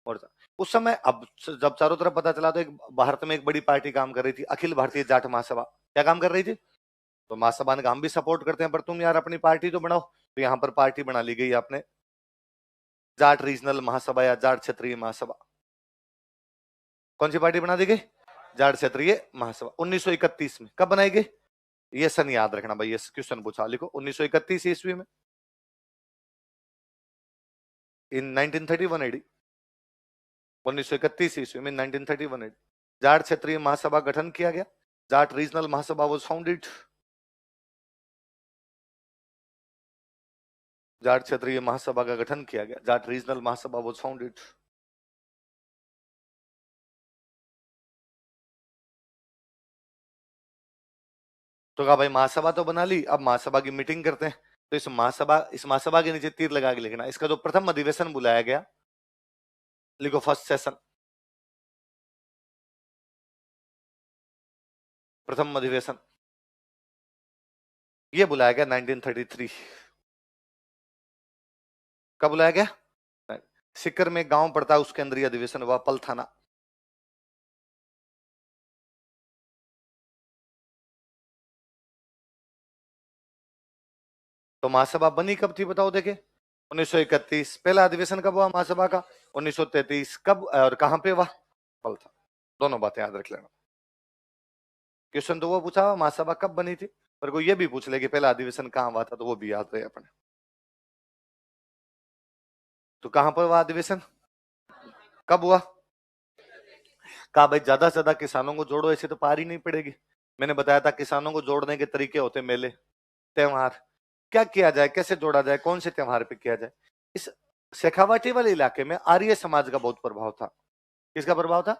मोर्चा। उस समय अब जब चारों तरफ पता चला तो एक भारत में एक बड़ी पार्टी काम कर रही थी, अखिल भारतीय जाट महासभा। क्या काम कर रही थी? तो महासभा ने कहा हम भी सपोर्ट करते हैं, पर तुम यार अपनी पार्टी तो बनाओ। तो यहाँ पर पार्टी बना ली गई आपने, जाट रीजनल महासभा या जाट क्षेत्रीय महासभा। कौन सी पार्टी बना दी गई? जाट क्षेत्रीय महासभा। 1931 में। कब बनाई गई? ये सन याद रखना भाई, ये क्वेश्चन पूछा। लिखो 1931 ईस्वी में। इन 1931 AD, 1931 ईस्वी में 1931 AD, जाट क्षेत्रीय महासभा गठन किया गया। Jat regional Mahasabha was founded. Jat क्षेत्रीय महासभा का गठन किया गया। Jat regional Mahasabha was founded. तो कहा भाई महासभा तो बना ली, अब महासभा की मीटिंग करते हैं। तो इस महासभा के नीचे तीर लगा के लिखना, इसका जो प्रथम अधिवेशन बुलाया गया, लिखो फर्स्ट सेशन। प्रथम अधिवेशन ये बुलाया गया 1933। कब बुलाया गया? सिक्कर में गांव पड़ता है, उसके अंदर ये अधिवेशन हुआ, पलथाना। तो महासभा बनी कब थी बताओ देखे? 1931। पहला अधिवेशन कब हुआ महासभा का? 1933। कब और कहां पे हुआ? पलथाना। दोनों बातें याद रख लेना। क्वेश्चन तो वो पूछा महासभा कब बनी थी, पर कोई ये भी पूछ ले कि पहला अधिवेशन कहां हुआ था, तो वो भी याद रहे अपने। तो कहां पर हुआ अधिवेशन, कब हुआ? कहा भाई ज्यादा से ज्यादा किसानों को जोड़ो, ऐसे तो पार ही नहीं पड़ेगी। मैंने बताया था किसानों को जोड़ने के तरीके होते, मेले, त्योहार। क्या किया जाए, कैसे जोड़ा जाए, कौन से त्योहार पे किया जाए? इस शेखावाटी वाले इलाके में आर्य समाज का बहुत प्रभाव था। किसका प्रभाव था?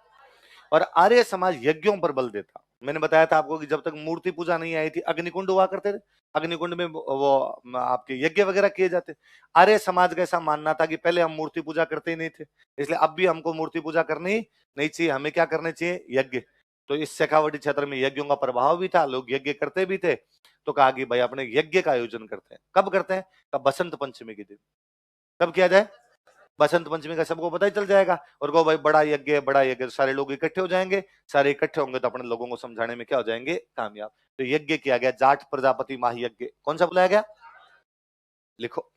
और आर्य समाज यज्ञों पर बल देता। मैंने बताया था आपको कि जब तक मूर्ति पूजा नहीं आई थी, अग्निकुंड हुआ करते थे। अग्निकुंड में वो आपके यज्ञ वगैरह किए जाते। आर्य समाज का ऐसा मानना था कि पहले हम मूर्ति पूजा करते ही नहीं थे, इसलिए अब भी हमको मूर्ति पूजा करनी नहीं चाहिए, हमें क्या करने चाहिए? यज्ञ। तो इस शेखावाटी क्षेत्र में यज्ञों का प्रभाव भी था, लोग यज्ञ करते भी थे। तो कहा कि भाई अपने यज्ञ का आयोजन करते हैं। कब करते हैं? कब? बसंत पंचमी के दिन। कब किया जाए? बसंत पंचमी का सबको पता ही चल जाएगा, और को भाई बड़ा यज्ञ है, बड़ा यज्ञ, सारे लोग इकट्ठे हो जाएंगे। सारे इकट्ठे होंगे तो अपने लोगों को समझाने में क्या हो जाएंगे? कामयाब। तो यज्ञ किया गया, जाट प्रजापति महायज्ञ। कौन सा बुलाया गया? लिखो।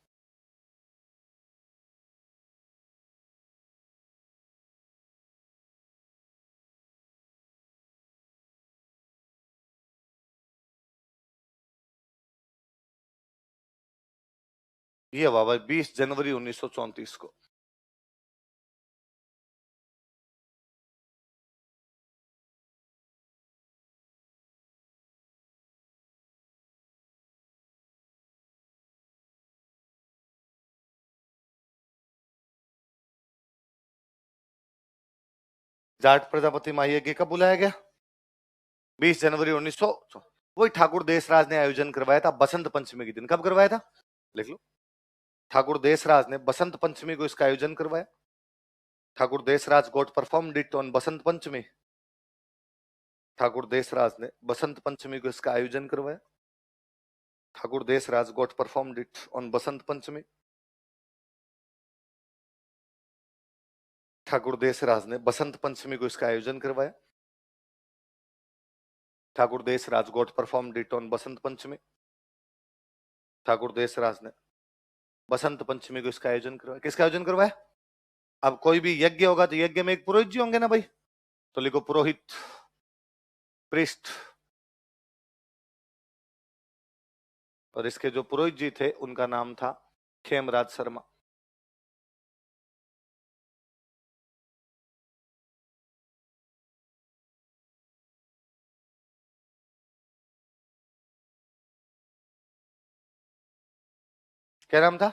ये हुआ भाई 20 जनवरी 1934 को। जाट प्रजापति महायज्ञ कब बुलाया गया? 20 जनवरी 1900। वही ठाकुर देशराज ने आयोजन करवाया था बसंत पंचमी के दिन। कब करवाया था? लिख लो। ठाकुर देशराज ने बसंत पंचमी को इसका आयोजन करवाया। Thakur Deshraj got performed it on Basant Panchami. Thakur Deshraj ने बसंत पंचमी को इसका आयोजन करवाया। Thakur Deshraj got performed it on Basant Panchami. Thakur Deshraj ने बसंत पंचमी को इसका आयोजन करवाया। Thakur Deshraj got performed it on Basant Panchami. Thakur Deshraj ने बसंत पंचमी को इसका आयोजन करवाया। किसका आयोजन करवाया? अब कोई भी यज्ञ होगा तो यज्ञ में एक पुरोहित जी होंगे ना भाई, तो लिखो पुरोहित, प्रीस्ट। और इसके जो पुरोहित जी थे उनका नाम था खेमराज शर्मा। क्या नाम था?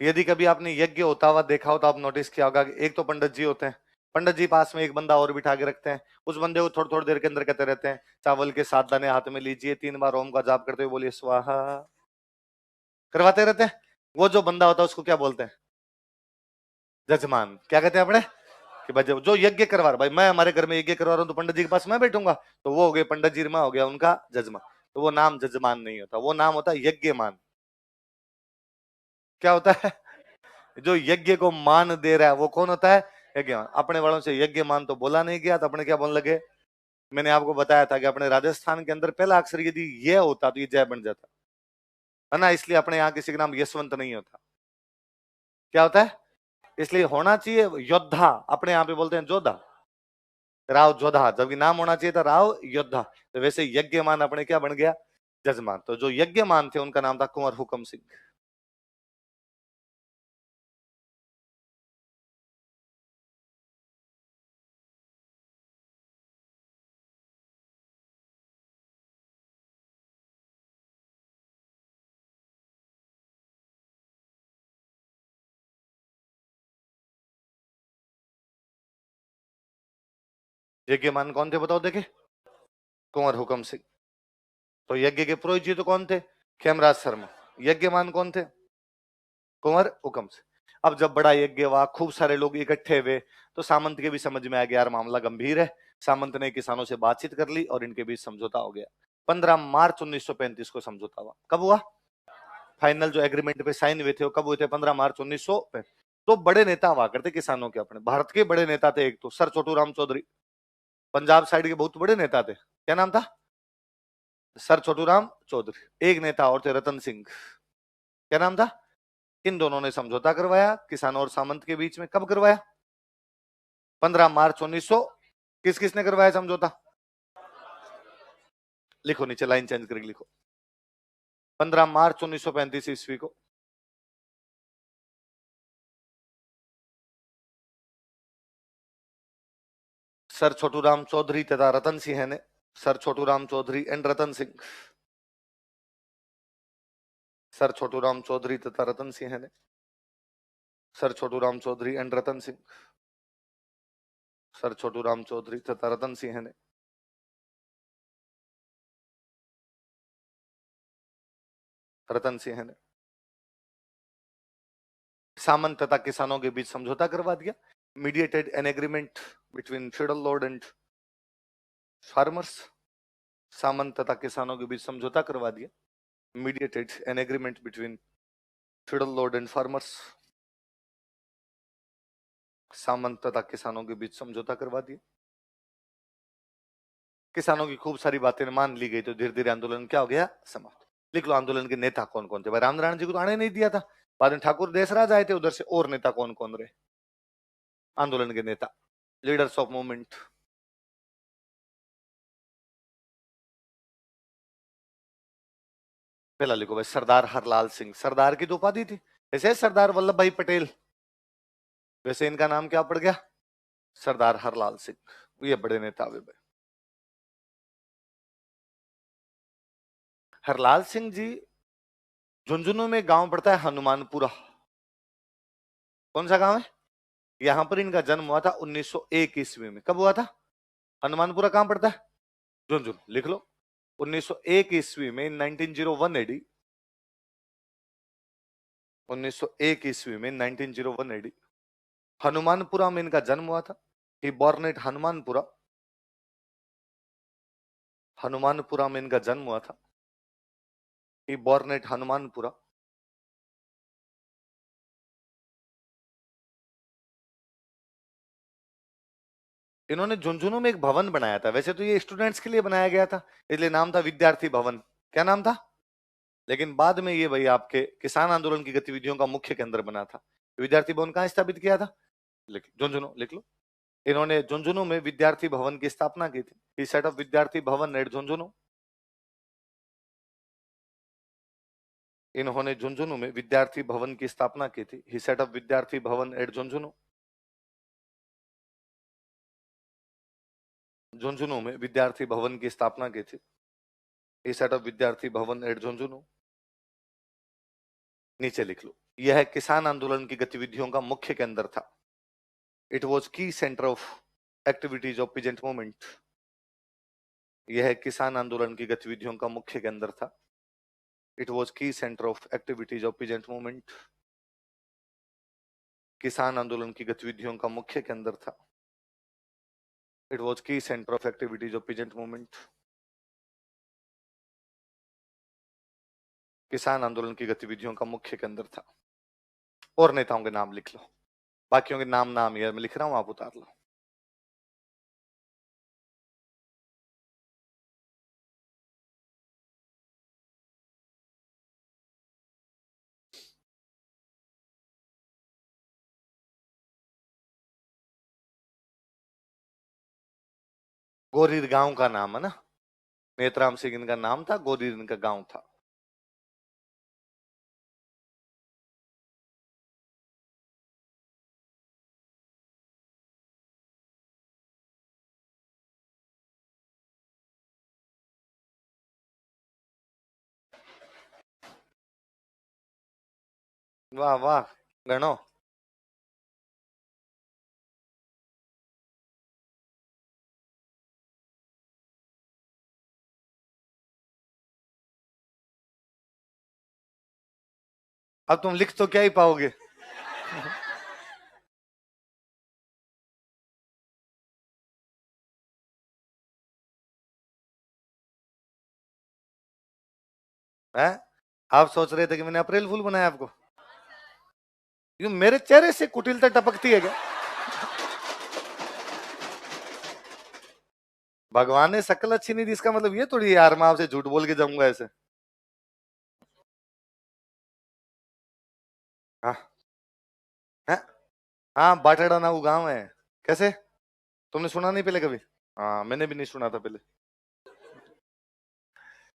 यदि कभी आपने यज्ञ होता हुआ देखा हो तो आप नोटिस किया होगा कि एक तो पंडित जी होते हैं, पंडित जी पास में एक बंदा और बिठा के रखते हैं। उस बंदे को थोड़ी थोड़ी देर के अंदर कहते रहते हैं चावल के 7 दाने हाथ में लीजिए, 3 बार ओम का जाप करते हुए बोलिए स्वाहा, करवाते रहते हैं। वो जो बंदा होता है उसको क्या बोलते हैं? जजमान। क्या कहते हैं अपने? कि भाई जो यज्ञ करवा रहा, भाई मैं हमारे घर में यज्ञ करवा रहा हूँ तो पंडित जी के पास मैं बैठूंगा, तो वो हो गए पंडित जी, हो गया उनका जजमान। तो वो नाम जजमान नहीं होता, वो नाम होता है यज्ञमान। क्या होता है? जो यज्ञ को मान दे रहा है वो कौन होता है? यज्ञमान। अपने वालों से यज्ञमान तो बोला नहीं गया, तो अपने क्या बोलने लगे? मैंने आपको बताया था कि अपने राजस्थान के अंदर पहला अक्षर यदि ये होता तो ये जय बन जाता है ना, इसलिए अपने यहाँ किसी का नाम यशवंत नहीं होता। क्या होता है? इसलिए होना चाहिए योद्धा, अपने यहाँ पे बोलते हैं जोधा, राव जोधा, जबकि नाम होना चाहिए था राव योद्धा। तो वैसे यज्ञमान अपने क्या बन गया? जजमान। तो जो यज्ञमान थे उनका नाम था कुंवर हुक्म सिंह। यज्ञमान कौन थे बताओ देखे? कुंवर हुक्म सिंह। तो यज्ञ के पुरोहित जी तो कौन थे? खेमराज शर्मा। यज्ञमान कौन थे? कुंवर हुक्म सिंह। अब जब बड़ा यज्ञ हुआ, खूब सारे लोग इकट्ठे हुए, तो सामंत के भी समझ में आ गया यार मामला गंभीर है। सामंत ने किसानों से बातचीत कर ली और इनके बीच समझौता हो गया। 15 मार्च 1935 को समझौता हुआ। कब हुआ? फाइनल जो एग्रीमेंट पे साइन हुए थे वो कब हुए थे? 15 मार्च 1935। तो बड़े नेता हुआ करते किसानों के अपने, भारत के बड़े नेता थे। एक तो सर छोटू राम चौधरी, पंजाब साइड के बहुत बड़े नेता थे। क्या नाम था? सर छोटू राम चौधरी। एक नेता और थे रतन सिंह। क्या नाम था? इन दोनों ने समझौता करवाया किसानों और सामंत के बीच में। कब करवाया? 15 मार्च 1900। किस किस ने करवाया समझौता? लिखो नीचे, लाइन चेंज करके लिखो। 15 मार्च 1935 ईस्वी को सर छोटू राम चौधरी तथा रतन सिंह ने, sir Chhotu Ram Chaudhary and Ratan Singh, sir Chhotu Ram Chaudhary तथा रतन सिंह ने, sir Chhotu Ram Chaudhary and Ratan Singh, sir Chhotu Ram Chaudhary तथा रतन सिंह ने रतन सिंह ने सामंत तथा किसानों के बीच समझौता करवा दिया। Mediated an agreement between feudal lord and farmers. सामंत तथा किसानों के बीच समझौता करवा दिया। Mediated an agreement between feudal lord and farmers. सामंत तथा किसानों के बीच समझौता करवा दिया। किसानों की खूब सारी बातें मान ली गई, तो धीरे धीरे आंदोलन क्या हो गया? समाप्त। लिख लो आंदोलन के नेता कौन कौन थे। भाई रामनारायण जी को तो आने नहीं दिया था, बाद में ठाकुर देसराज आए थे उधर से। और नेता कौन कौन रहे आंदोलन के नेता, लीडर्स ऑफ मूवमेंट? पहला लिखो भाई, सरदार हरलाल सिंह। सरदार की तो उपाधि थी, ऐसे सरदार वल्लभ भाई पटेल, वैसे इनका नाम क्या पड़ गया? सरदार हरलाल सिंह। ये बड़े नेता हुए भाई। हरलाल सिंह जी, झुंझुनू में गांव पड़ता है हनुमानपुरा। कौन सा गांव है? यहां पर इनका जन्म हुआ था 1901 ईस्वी में। कब हुआ था? हनुमानपुरा कहां पड़ता है? झुंझुनू। लिख लो 1901 ईस्वी में, 1901 एडी, 1901 ईस्वी में, 1901 एडी हनुमानपुरा में इनका जन्म हुआ था। ही बॉर्न एट हनुमानपुरा। हनुमानपुरा में इनका जन्म हुआ था। ही बॉर्न एट हनुमानपुरा। इन्होंने झुंझुनू में एक भवन बनाया था। वैसे तो ये स्टूडेंट्स के लिए बनाया गया था, इसलिए नाम था विद्यार्थी भवन। क्या नाम था? लेकिन बाद में ये भाई आपके किसान आंदोलन की गतिविधियों का मुख्य केंद्र बना था। विद्यार्थी भवन कहाँ स्थापित किया था? लिख, झुंझुनू लिख लो। इन्होंने झुंझुनू में विद्यार्थी भवन की स्थापना की थी। ही सेट अप विद्यार्थी भवन एट झुंझुनू। इन्होंने झुंझुनू में विद्यार्थी भवन की स्थापना की थी। ही सेट अप विद्यार्थी भवन एट झुंझुनू। झुंझुनू में विद्यार्थी भवन की स्थापना की थी। ही सेट अप विद्यार्थी भवन एट झुंझुनू। नीचे लिख लो, यह किसान आंदोलन की गतिविधियों का मुख्य केंद्र था। इट वॉज की centre of activities of peasant movement. यह किसान आंदोलन की गतिविधियों का मुख्य केंद्र था। इट वॉज की centre of activities of peasant movement. किसान आंदोलन की गतिविधियों का मुख्य केंद्र था। इट वॉज की centre of activities of peasant movement. किसान आंदोलन की गतिविधियों का मुख्य केंद्र था। और नेताओं के नाम लिख लो, बाकियों के नाम नाम यार मैं लिख रहा हूं, आप उतार लो। गोरीर गांव का नाम है ना, नेतराम सिंह इनका नाम था, गोरीर इनका गांव था। वाह वाह, गणो। अब तुम लिख तो क्या ही पाओगे। है, आप सोच रहे थे कि मैंने अप्रैल फूल बनाया आपको? क्यों मेरे चेहरे से कुटिलता टपकती है क्या? भगवान ने शक्ल अच्छी नहीं दी इसका मतलब ये थोड़ी यार मैं आपसे झूठ बोल के जाऊंगा ऐसे। हाँ। है? हाँ बाटड़ा नाऊ गांव है। कैसे? तुमने सुना नहीं पहले कभी? हाँ मैंने भी नहीं सुना था पहले।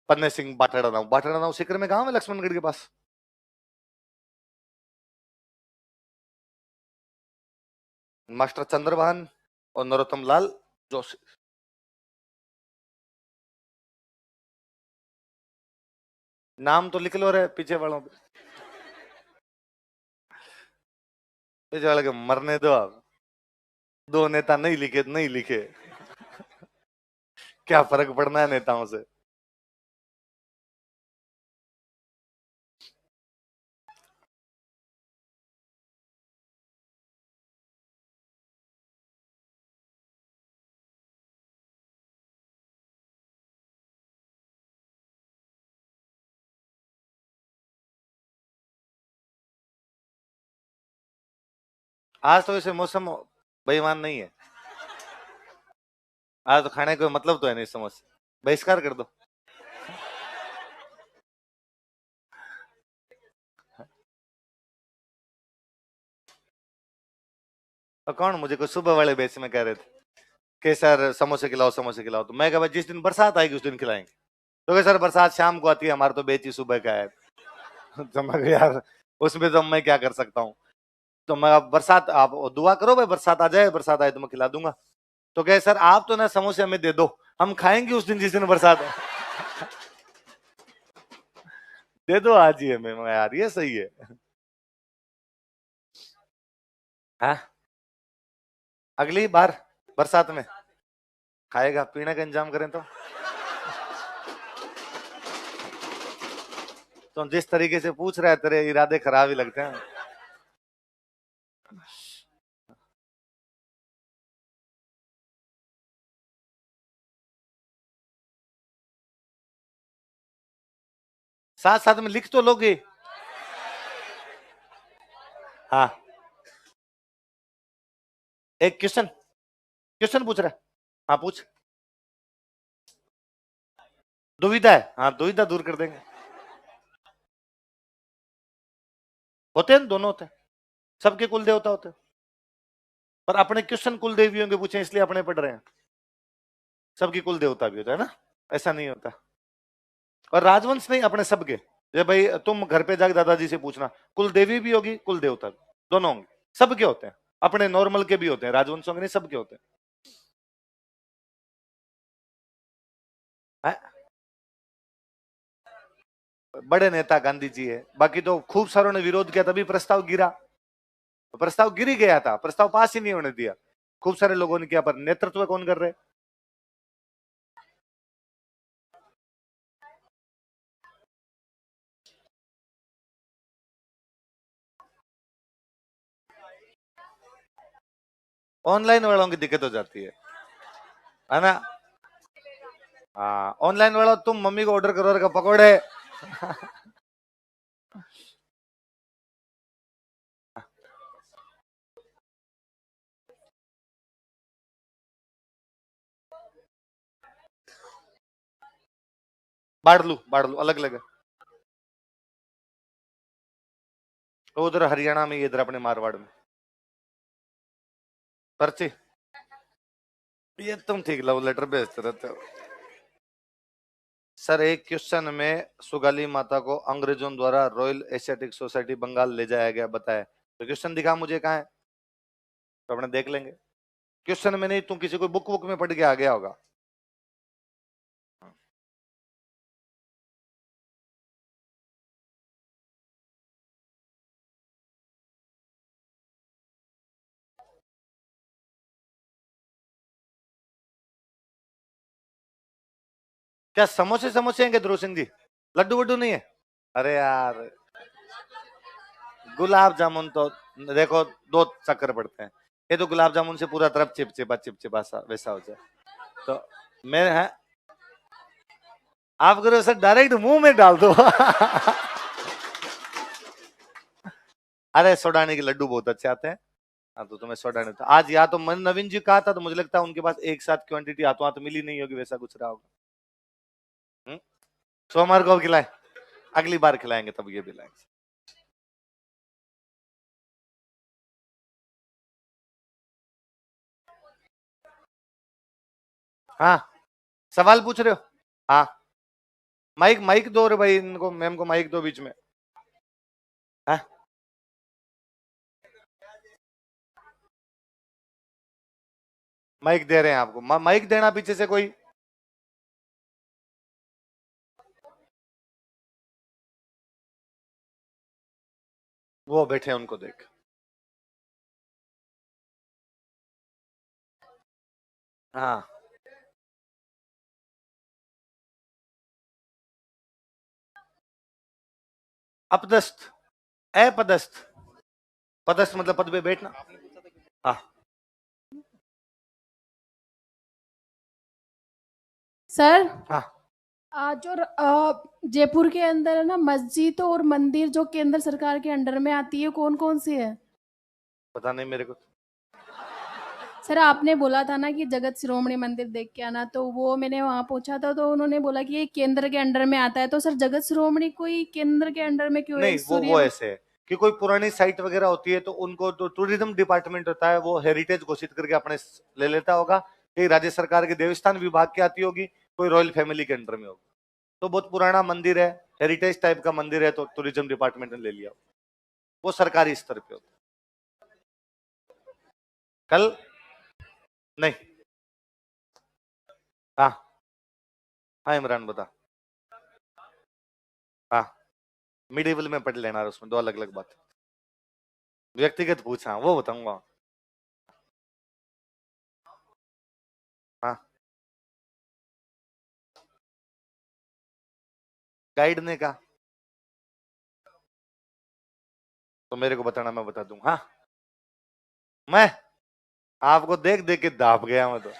पन्ने सिंह बाटड़ा नाऊ सीकर में गांव है लक्ष्मणगढ़ के पास। मास्टर चंद्रभान और नरोत्तम लाल जोशी। नाम तो लिख लो रे पीछे वालों पे। पीछे वाले के मरने दो आप। दो नेता नहीं लिखे तो नहीं लिखे, क्या फर्क पड़ना है नेताओं से। आज तो ऐसे मौसम बेईमान नहीं है। आज तो खाने का मतलब तो है नहीं समझ। बहिष्कार कर दो। और कौन मुझे कोई सुबह वाले बैच में कह रहे थे कि सर समोसे खिलाओ समोसे खिलाओ, तो मैं कहा भाई जिस दिन बरसात आएगी उस दिन खिलाएंगे। तो कहे सर बरसात शाम को आती है, हमारा तो बैच ही सुबह का है। तो मैं कहा, यार उसमें तो मैं क्या कर सकता हूँ। तो मैं अब बरसात आप दुआ करो भाई बरसात आ जाए, बरसात आए तो मैं खिला दूंगा। तो कहे सर आप तो ना समोसे हमें दे दो, हम खाएंगे उस दिन जिस दिन बरसात है। दे दो आज ही हमें। मैं यार ये सही है। हाँ अगली बार बरसात में खाएगा पीने का इंतजाम करें तो जिस तरीके से पूछ रहा है तेरे इरादे खराब ही लगते हैं। साथ साथ में लिख तो लोगे। हाँ एक क्वेश्चन, क्वेश्चन पूछ रहा है। हाँ पूछ। दुविधा है, हाँ दुविधा दूर कर देंगे। होते हैं दोनों होते हैं, सबके कुल देवता होते हैं। पर अपने क्वेश्चन कुल देवियों के पूछे इसलिए अपने पढ़ रहे हैं। सबकी कुल देवता भी होता है ना, ऐसा नहीं होता। और राजवंश नहीं अपने सबके। ये भाई तुम घर पे जाके दादाजी से पूछना, कुल देवी भी होगी कुल देवता भी, दोनों होंगे। सबके होते हैं, अपने नॉर्मल के भी होते हैं, राजवंशों के नहीं सबके होते हैं। बड़े नेता गांधी जी है, बाकी तो खूब सारों ने विरोध किया तभी प्रस्ताव गिरा। प्रस्ताव गिर ही गया था, प्रस्ताव पास ही नहीं होने दिया। खूब सारे लोगों ने किया पर नेतृत्व कौन कर रहे? ऑनलाइन वालों की दिक्कत हो जाती है ना। हाँ ऑनलाइन वालों तुम मम्मी को ऑर्डर करो का पकौड़े। बाड़ लू अलग अलग है। तो उधर हरियाणा में, इधर अपने मारवाड़ में पर्ची। ये तुम ठीक लव लेटर भेजते रहते हो। सर एक क्वेश्चन में सुगाली माता को अंग्रेजों द्वारा रॉयल एशियाटिक सोसाइटी बंगाल ले जाया गया बताए, तो क्वेश्चन दिखा मुझे कहाँ है, तो अपने देख लेंगे। क्वेश्चन में नहीं, तुम किसी को बुक बुक में पढ़ के आ गया होगा। क्या समोसे समोसे हैं क्या ध्रुव सिंह जी? लड्डू वड्डू नहीं है? अरे यार गुलाब जामुन तो देखो 2 चक्कर पड़ते हैं। ये तो गुलाब जामुन से पूरा तरफ चिपचिपा सा वैसा हो जाए। तो मैं है आप करो सर, डायरेक्ट मुंह में डाल दो। अरे सोडानी के लड्डू बहुत अच्छे आते हैं। हाँ तो तुम्हें सोडानी तो आज या तो मन नवीन जी कहा था, तो मुझे लगता है उनके पास एक साथ क्वांटिटी हाथों हाथ मिली नहीं होगी, वैसा कुछ रहा होगा। सोमवार को खिलाए, अगली बार खिलाएंगे तब ये भी लाएंगे। हाँ सवाल पूछ रहे हो? हाँ माइक माइक दो रे भाई, इनको मैम को माइक दो बीच में। हाँ माइक दे रहे हैं आपको, माइक देना पीछे से कोई। वो बैठे हैं उनको देख। हाँ अपदस्थ, अपदस्थ, पदस्थ मतलब पद पे बैठना। हाँ सर हाँ जो जयपुर के अंदर है ना, मस्जिद और मंदिर जो केंद्र सरकार के अंडर में आती है, कौन कौन सी है? पता नहीं मेरे को। सर आपने बोला था ना कि जगत शिरोमणि मंदिर देख के आना, तो वो मैंने वहां पूछा था, तो उन्होंने बोला कि ये केंद्र के अंडर में आता है। तो सर जगत शिरोमणि कोई केंद्र के अंडर में क्यों है? नहीं वो ऐसे है कि कोई पुरानी साइट वगैरह होती है तो उनको तो टूरिज्म डिपार्टमेंट होता है, वो हेरिटेज घोषित करके अपने ले लेता होगा। कहीं राज्य सरकार के देवस्थान विभाग की आती होगी, कोई रॉयल फैमिली के अंडर में होगा। तो बहुत पुराना मंदिर है, हेरिटेज टाइप का मंदिर है, तो टूरिज्म डिपार्टमेंट ने ले लिया। वो सरकारी स्तर पे होता है। कल नहीं। हाँ हाँ इमरान बता। हाँ मिडिवल में पढ़ लेना, उसमें दो अलग अलग बात। व्यक्तिगत पूछा वो बताऊंगा। हाँ गाइड ने कहा तो मेरे को बताना, मैं बता दूंगा। हाँ मैं आपको देख देख के दाप गया मैं तो।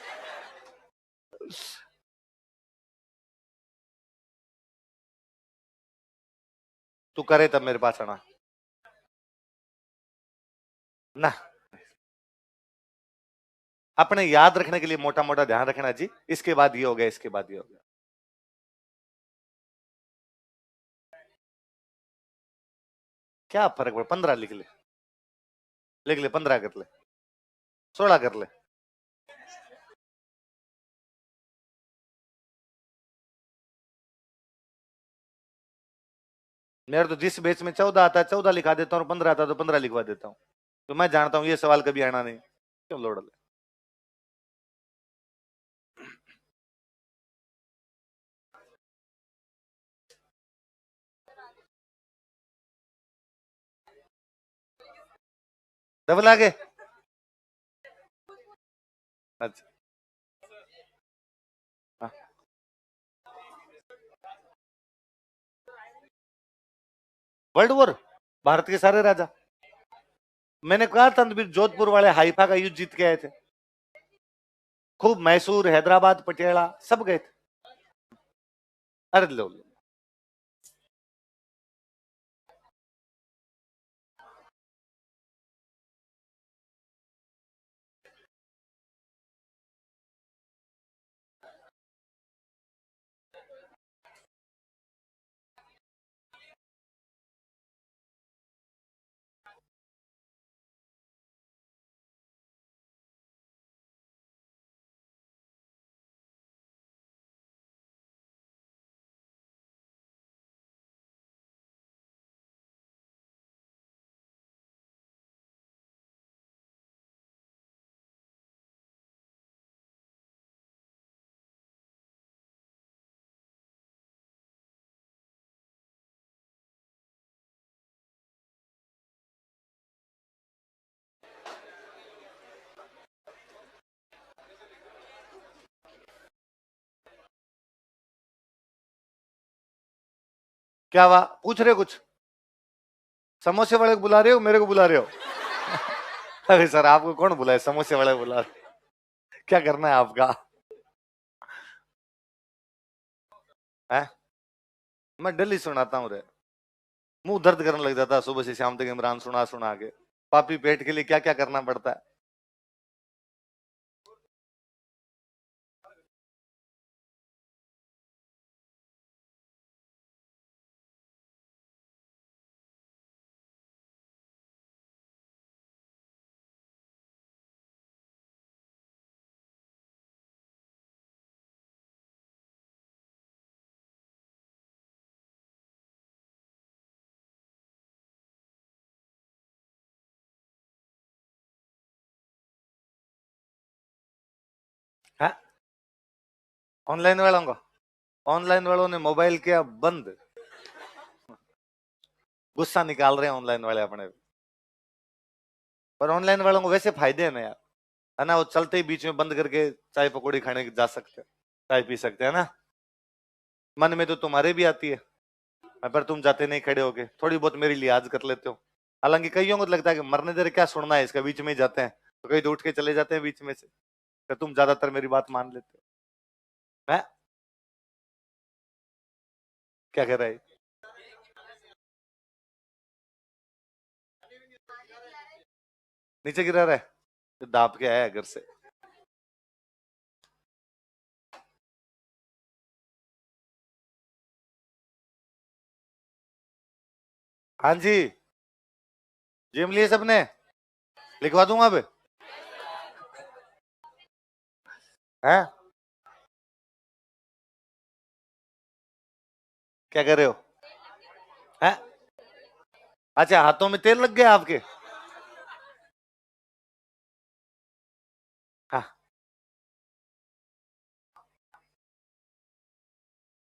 तू करे तब मेरे पास आना ना। अपने याद रखने के लिए मोटा मोटा ध्यान रखना जी, इसके बाद ये हो गया, इसके बाद ये हो गया। क्या फर्क पड़ा, 15 लिख ले, लिख ले 15 कर ले, 16 कर ले। मेरे तो जिस बेच में 14 आता है 14 लिखा देता हूँ, और 15 आता है तो 15 लिखवा देता हूँ। तो मैं जानता हूँ ये सवाल कभी आना नहीं, क्यों लोड ले। डबल आगे। अच्छा हाँ। वर्ल्ड वॉर, भारत के सारे राजा। मैंने कहा था जोधपुर वाले हाइफा का युद्ध जीत के आए थे, खूब मैसूर हैदराबाद पटियाला सब गए थे। अरे लो लो। क्या हुआ, पूछ रहे कुछ? समोसे वाले को बुला रहे हो, मेरे को बुला रहे हो? अरे सर, आपको कौन बुलाए? समोसे वाले बुला रहे? क्या करना है आपका? है? मैं डेली सुनाता हूँ रे, मुंह दर्द करने लग जाता है सुबह से शाम तक इमरान सुना सुना के। पापी पेट के लिए क्या क्या करना पड़ता है। है? ऑनलाइन वालों को, ऑनलाइन वालों ने मोबाइल किया बंद, गुस्सा निकाल रहे हैं ऑनलाइन वाले अपने। पर ऑनलाइन वालों को वैसे फायदे हैं ना यार, है ना? वो चलते ही बीच में बंद करके चाय पकौड़ी खाने जा सकते हैं, चाय पी सकते हैं ना। मन में तो तुम्हारे भी आती है, पर तुम जाते नहीं खड़े होके, थोड़ी बहुत मेरी लिहाज कर लेते हो। हालांकि कईयों को तो लगता है कि मरने दे रहे, क्या सुनना है इसका, बीच में ही जाते हैं, तो कई तो उठ के चले जाते हैं बीच में से। तो तुम ज्यादातर मेरी बात मान लेते हो। है? क्या कर रहा है? नीचे गिरा रहा है, तो दाप के आया घर से। हाँ जी, जिम लिए सबने? लिखवा दूंगा अब। है? क्या कर रहे हो? है? अच्छा, हाथों में तेल लग गया आपके? हाँ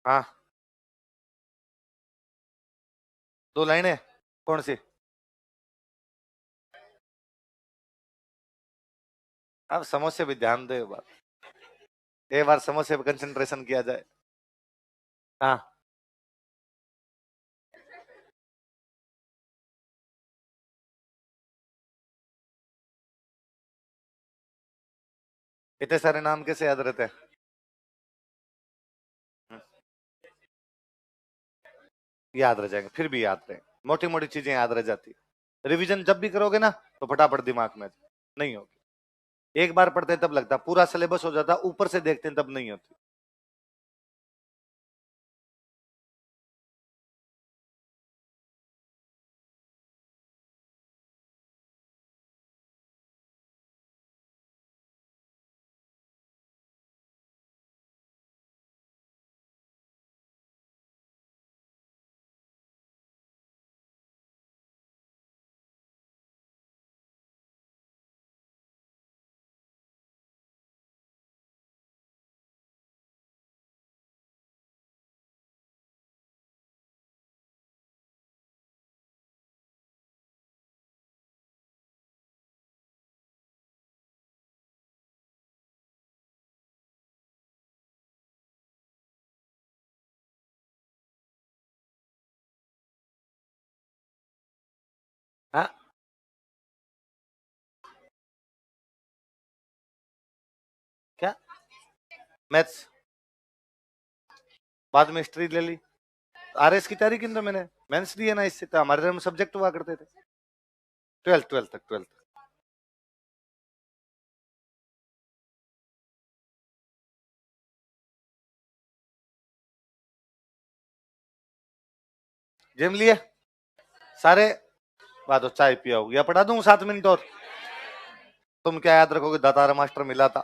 हाँ, 2 लाइनें कौन सी? अब समोसे पे ध्यान दो बात, एक बार समोसे पे कंसंट्रेशन किया जाए। हाँ, इतने सारे नाम कैसे याद रहते हैं? याद रह जाएंगे, फिर भी याद रहे, मोटी मोटी चीजें याद रह जाती है। रिवीजन जब भी करोगे ना तो फटाफट दिमाग में नहीं होगी। एक बार पढ़ते हैं तब लगता पूरा सिलेबस हो जाता, ऊपर से देखते हैं तब नहीं होती। हाँ? क्या? मैथ्स? बाद में हिस्ट्री ले ली। आरएस की तैयारी की तो मैंने मेंस दी है ना, इससे तो हमारे सब्जेक्ट हुआ करते थे, ट्वेल्थ तक, ट्वेल्थ। जिम लिए सारे? बाद चाय पिया हो गया, पढ़ा दूं 7 मिनट और? तुम क्या याद रखोगे, दातार मास्टर मिला था।